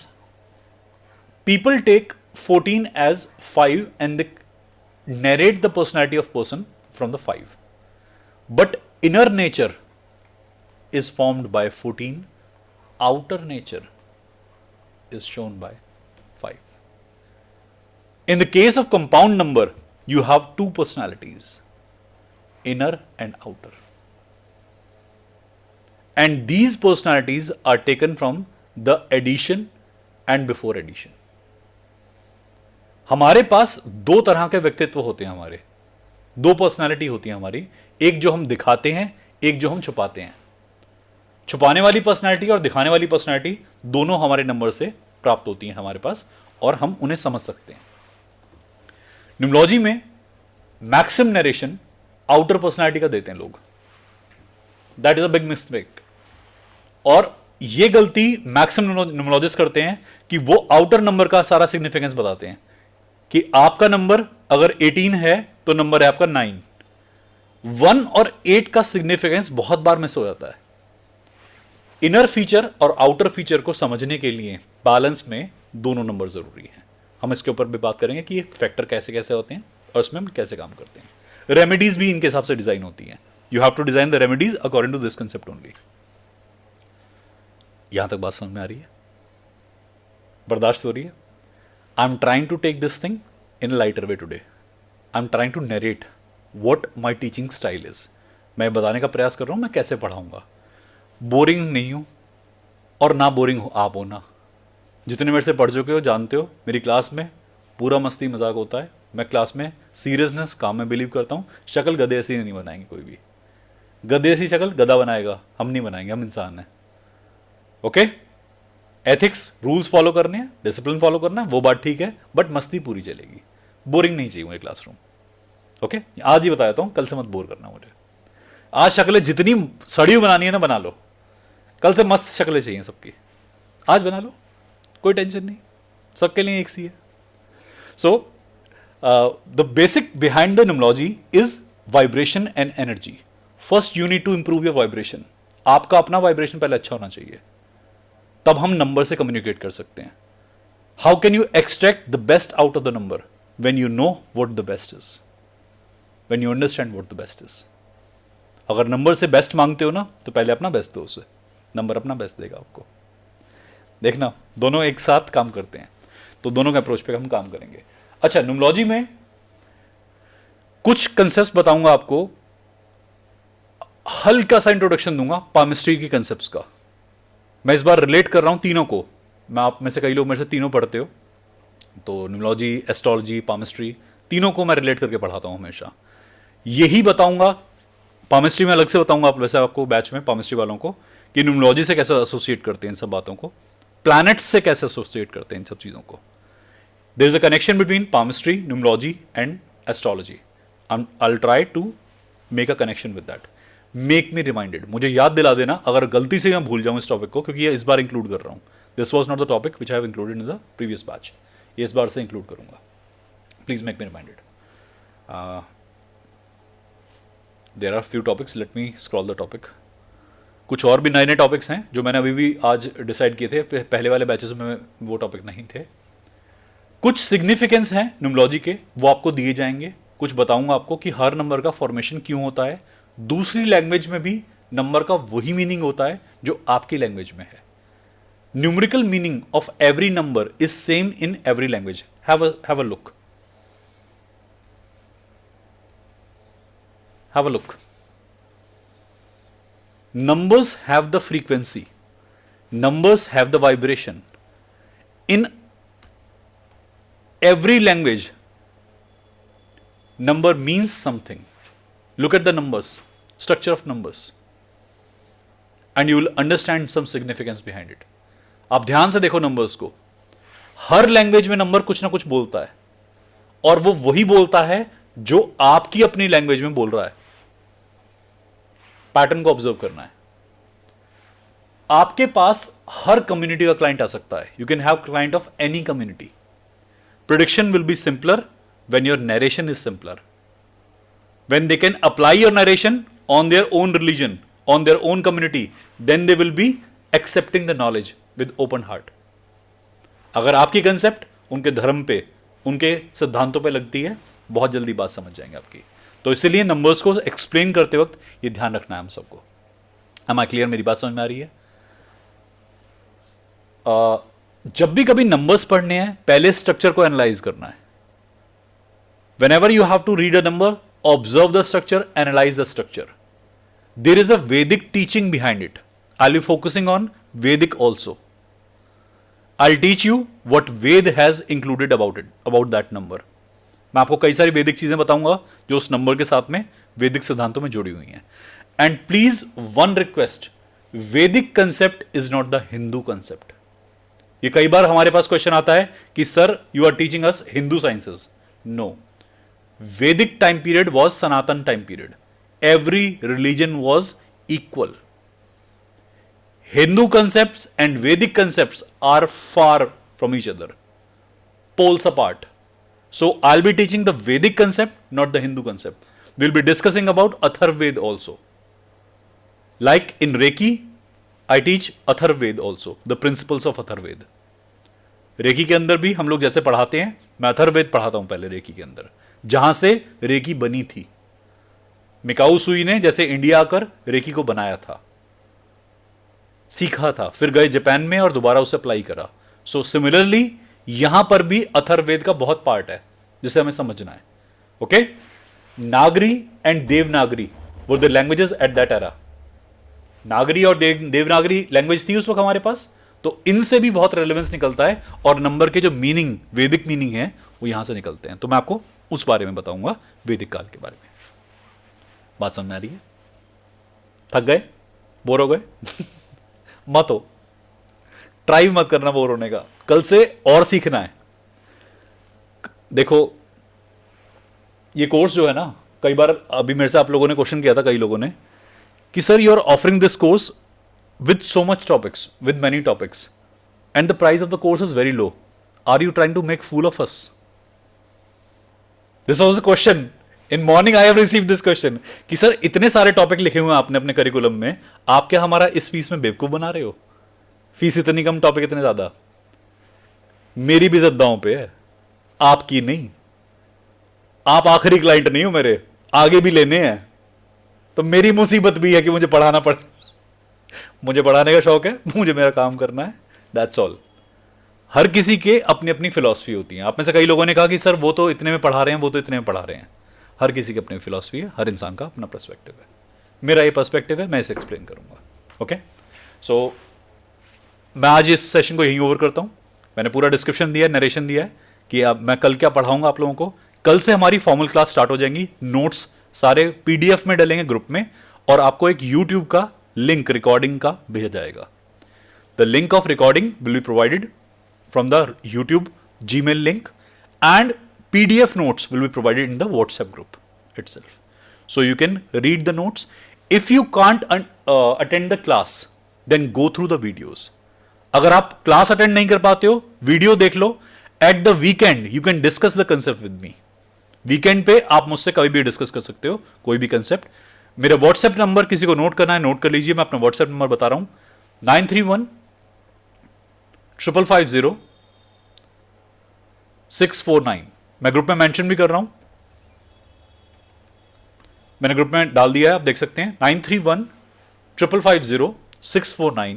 people take 14 as 5 and they narrate the personality of person from the 5. But inner nature is formed by 14, outer nature is shown by 5. In the case of compound number, you have 2 personalities, inner and outer. And these personalities are taken from the addition and before addition. हमारे पास 2 तरह के व्यक्तित्व होते हैं, हमारे 2 personality होती है हमारी, एक जो हम दिखाते हैं, एक जो हम छुपाते हैं। छुपाने वाली पर्सनालिटी और दिखाने वाली पर्सनालिटी दोनों हमारे नंबर से प्राप्त होती हैं हमारे पास, और हम उन्हें समझ सकते हैं। न्यूमरोलॉजी में मैक्सिमम नरेशन आउटर पर्सनालिटी का देते हैं लोग। That is a big mistake. और ये गलती मैक्सिमम न्यूमरोलॉजिस्ट करते हैं कि वो आउटर नंबर का सारा सिग्निफिकेंस बताते हैं कि आपका नंबर अगर 18 है तो नंबर है आपका 9। 1 और 8 का सिग्निफिकेंस बहुत बार मिस हो जाता है। इनर फीचर और आउटर फीचर को समझने के लिए बैलेंस में दोनों नंबर जरूरी है। हम इसके ऊपर भी बात करेंगे कि ये फैक्टर कैसे कैसे होते हैं और उसमें हम कैसे काम करते हैं। रेमेडीज भी इनके हिसाब से डिजाइन होती हैं। You have to design the remedies according to this concept only. यहां तक बात समझ में आ रही है? बर्दाश्त हो रही है? I am trying to take this thing in lighter way today. I am trying to narrate what my teaching style is. मैं बताने का प्रयास कर रहा हूं मैं कैसे पढ़ाऊंगा। बोरिंग नहीं हूं और ना बोरिंग हो आप होना। जितने मेरे से पढ़ चुके हो जानते हो मेरी क्लास में पूरा मस्ती मजाक होता है। मैं क्लास में सीरियसनेस काम में बिलीव करता हूं। शक्ल गधे ऐसी नहीं बनाएंगे, कोई भी गधे ऐसी शक्ल गधा बनाएगा, हम नहीं बनाएंगे, हम इंसान हैं। ओके, एथिक्स रूल्स फॉलो करने हैं, डिसिप्लिन फॉलो करना है, वो बात ठीक है, बट मस्ती पूरी चलेगी। बोरिंग नहीं चाहिए मुझे क्लासरूम। ओके, आज ही बताता हूं, कल से मत बोर करना मुझे। आज शक्लें जितनी सड़ी हुई बनानी है ना बना लो, कल से मस्त शक्लें चाहिए सबकी। आज बना लो, कोई टेंशन नहीं, सबके लिए एक सी है। So the basic behind the numerology is vibration and energy. First you need to improve your vibration. आपका अपना वाइब्रेशन पहले अच्छा होना चाहिए, तब हम नंबर से कम्युनिकेट कर सकते हैं। How can you extract the best out of the number? When you know what the best is, when you understand what the best is. अगर नंबर से बेस्ट मांगते हो ना तो पहले अपना बेस्ट दो उसे, नंबर अपना बेस्ट देगा आपको। देखना दोनों एक साथ काम करते हैं, तो दोनों के अप्रोच पे हम काम करेंगे। अच्छा, न्यूमरोलॉजी में कुछ कंसेप्ट बताऊंगा आपको हल्का सा इंट्रोडक्शन दूंगा पामिस्ट्री की कंसेप्ट्स का। मैं इस बार रिलेट कर रहा हूं तीनों को। मैं आप में से कई लोग मेरे से तीनों पढ़ते हो, तो न्यूमरोलॉजी, एस्ट्रोलॉजी, पामिस्ट्री, तीनों को मैं रिलेट करके पढ़ाता हूं हमेशा। यही बताऊंगा, पामिस्ट्री में अलग से बताऊंगा आप वैसे आपको बैच में पामिस्ट्री वालों को कि न्यूमरोलॉजी से कैसे एसोसिएट करते हैं इन सब बातों को, प्लैनेट्स से कैसे एसोसिएट करते हैं इन सब चीज़ों को। There is a connection between palmistry, numerology and astrology. I try to make a connection with that. Make me reminded, मुझे याद दिला देना अगर गलती से मैं भूल जाऊं इस टॉपिक को, क्योंकि ये इस बार इंक्लूड कर रहा हूं। This was not the topic which I have included in the previous batch, ये इस बार से इंक्लूड करूंगा। Please make me reminded. There are few topics, let me scroll the topic. कुछ और भी नए नए टॉपिक्स हैं जो मैंने अभी भी आज डिसाइड किए थे, पहले वाले बैचेस में वो टॉपिक नहीं थे। कुछ सिग्निफिकेंस हैं न्यूमरोलॉजी के, वो आपको दिए जाएंगे। कुछ बताऊंगा आपको कि हर नंबर का फॉर्मेशन क्यों होता है। दूसरी लैंग्वेज में भी नंबर का वही मीनिंग होता है जो आपकी लैंग्वेज में है। Numerical meaning of every number is same in every language. Have a look, have a look. Numbers have the frequency, numbers have the vibration. In every language, number means something. Look at the numbers, structure of numbers, and you will understand some significance behind it. आप ध्यान से देखो numbers को। हर language में number कुछ ना कुछ बोलता है, और वो वही बोलता है जो आपकी अपनी लैंग्वेज में बोल रहा है। पैटर्न को ऑब्जर्व करना है। आपके पास हर कम्युनिटी का क्लाइंट आ सकता है। You can have client of any community. Prediction will be simpler when your narration is simpler, when they can apply your narration on their own religion, on their own community, then they will be accepting the knowledge with open heart. अगर आपकी concept उनके धर्म पे, उनके सिद्धांतों पे लगती है, बहुत जल्दी बात समझ जाएंगे आपकी। तो इसीलिए नंबर्स को एक्सप्लेन करते वक्त ये ध्यान रखना है हम सबको। am I clear? मेरी बात समझ में आ रही है? जब भी कभी नंबर्स पढ़ने हैं, पहले स्ट्रक्चर को एनालाइज करना है। whenever you have to read a number, observe the structure, analyze the structure. There is a Vedic teaching behind it. I'll be focusing on Vedic also. I'll teach you what Ved has included about that number. मैं आपको कई सारी वैदिक चीजें बताऊंगा जो उस number के साथ में वैदिक सिद्धांतों में जुड़ी हुई हैं। And please one request, Vedic concept is not the Hindu concept. ये कई बार हमारे पास क्वेश्चन आता है कि sir you are teaching us Hindu sciences. No, Vedic time period was Sanatan time period. Every religion was equal. Hindu concepts and Vedic concepts are far from each other, poles apart. So I'll be teaching the Vedic concept, not the Hindu concept. We'll be discussing about Atharvaved also. Like in Reiki, I teach Atharvaved also, the principles of Atharvaved. Reiki के अंदर भी हम लोग जैसे पढ़ाते हैं, मैं अथर्ववेद पढ़ाता हूं पहले रेकी के अंदर, जहां से रेकी बनी थी। मिकाऊ सुई ने जैसे इंडिया आकर रेकी को बनाया था, सीखा था, फिर गए जापान में और दोबारा उसे अप्लाई करा। सो सिमिलरली यहां पर भी अथर्ववेद का बहुत पार्ट है जिसे हमें समझना है। Okay, Nagari and Devanagari were the languages at that era. Nagari और देवनागरी लैंग्वेज थी उस वक्त हमारे पास, तो इनसे भी बहुत रेलेवेंस निकलता है और नंबर के जो मीनिंग, वैदिक मीनिंग है, वो यहां से निकलते हैं। तो मैं आपको उस बारे में बताऊंगा, वैदिक काल के बारे में। बात समझ में आ रही है? थक गए? बोर हो गए? मत हो, ट्राई मत करना बोर होने का, कल से और सीखना है। देखो ये कोर्स जो है ना, कई बार अभी मेरे से आप लोगों ने क्वेश्चन किया था, कई लोगों ने, कि sir you are offering this course with so much topics, with many topics, and the price of the course is very low. Are you trying to make fool of us? This was the question. In morning I have received this question कि sir इतने सारे topic लिखे हुए हैं आपने अपने curriculum में, आप क्या हमारा इस फीस में बेवकूफ बना रहे हो? फीस इतनी कम, टॉपिक इतने ज्यादा। मेरी भी इज्जत दांव पे है, आपकी नहीं। आप आखिरी क्लाइंट नहीं हो मेरे, आगे भी लेने हैं। तो मेरी मुसीबत भी है कि मुझे पढ़ाना पड़े। मुझे पढ़ाने का शौक है, मुझे मेरा काम करना है, दैट्स ऑल। हर किसी के अपनी अपनी फिलॉसफी होती है। आप में से कई लोगों ने कहा कि सर वो तो इतने में पढ़ा रहे हैं, वो तो इतने में पढ़ा रहे हैं। हर किसी की अपनी फिलॉसफी है, हर इंसान का अपना पर्सपेक्टिव है। मेरा ये पर्सपेक्टिव है, मैं इसे एक्सप्लेन करूंगा। ओके, सो मैं आज इस सेशन को यहीं ओवर करता हूँ। मैंने पूरा डिस्क्रिप्शन दिया है, नरेशन दिया है कि अब मैं कल क्या पढ़ाऊंगा आप लोगों को। कल से हमारी फॉर्मल क्लास स्टार्ट हो जाएंगी, नोट्स सारे पीडीएफ में डलेंगे ग्रुप में, और आपको एक यूट्यूब का लिंक रिकॉर्डिंग का भेजा जाएगा। The link of recording will be provided from the YouTube Gmail link, and PDF notes will be provided in the WhatsApp group itself. So you can read the notes. If you can't attend the class, then go through the videos. अगर आप class attend नहीं कर पाते हो, video देख लो। At the weekend you can discuss the concept with me. Weekend पे आप मुझसे कभी भी डिस्कस कर सकते हो कोई भी कंसेप्ट। मेरा व्हाट्सएप नंबर किसी को नोट करना है, नोट कर लीजिए। मैं अपना व्हाट्सएप नंबर बता रहा हूं, 931550 मैं ग्रुप में मेंशन भी कर रहा हूं, मैंने ग्रुप में डाल दिया है, आप देख सकते हैं। 931550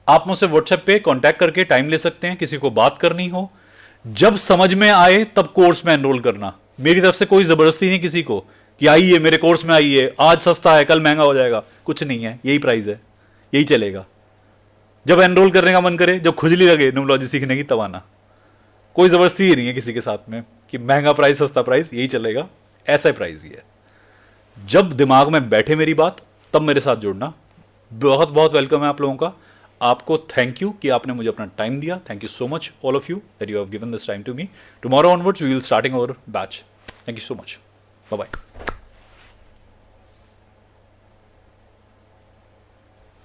आप मुझसे व्हाट्सएप पे कांटेक्ट करके टाइम ले सकते हैं। किसी को बात करनी हो, जब समझ में आए तब कोर्स में एनरोल करना। मेरी तरफ से कोई जबरदस्ती नहीं किसी को कि आइए मेरे कोर्स में आइए, आज सस्ता है कल महंगा हो जाएगा, कुछ नहीं है, यही प्राइस है, यही चलेगा। जब एनरोल करने का मन करे, जब खुजली लगे न्यूमोलॉजी सीखने की, तब आना। कोई जबरदस्ती ही नहीं है किसी के साथ में कि महंगा प्राइस सस्ता प्राइस, यही चलेगा, ऐसा ही प्राइस ही है। जब दिमाग में बैठे मेरी बात, तब मेरे साथ जुड़ना। बहुत बहुत वेलकम है आप लोगों का। आपको थैंक यू कि आपने मुझे अपना टाइम दिया। Thank you so much all of you that you have given this time to me. Tomorrow onwards we will starting our batch. Thank you so much, bye bye.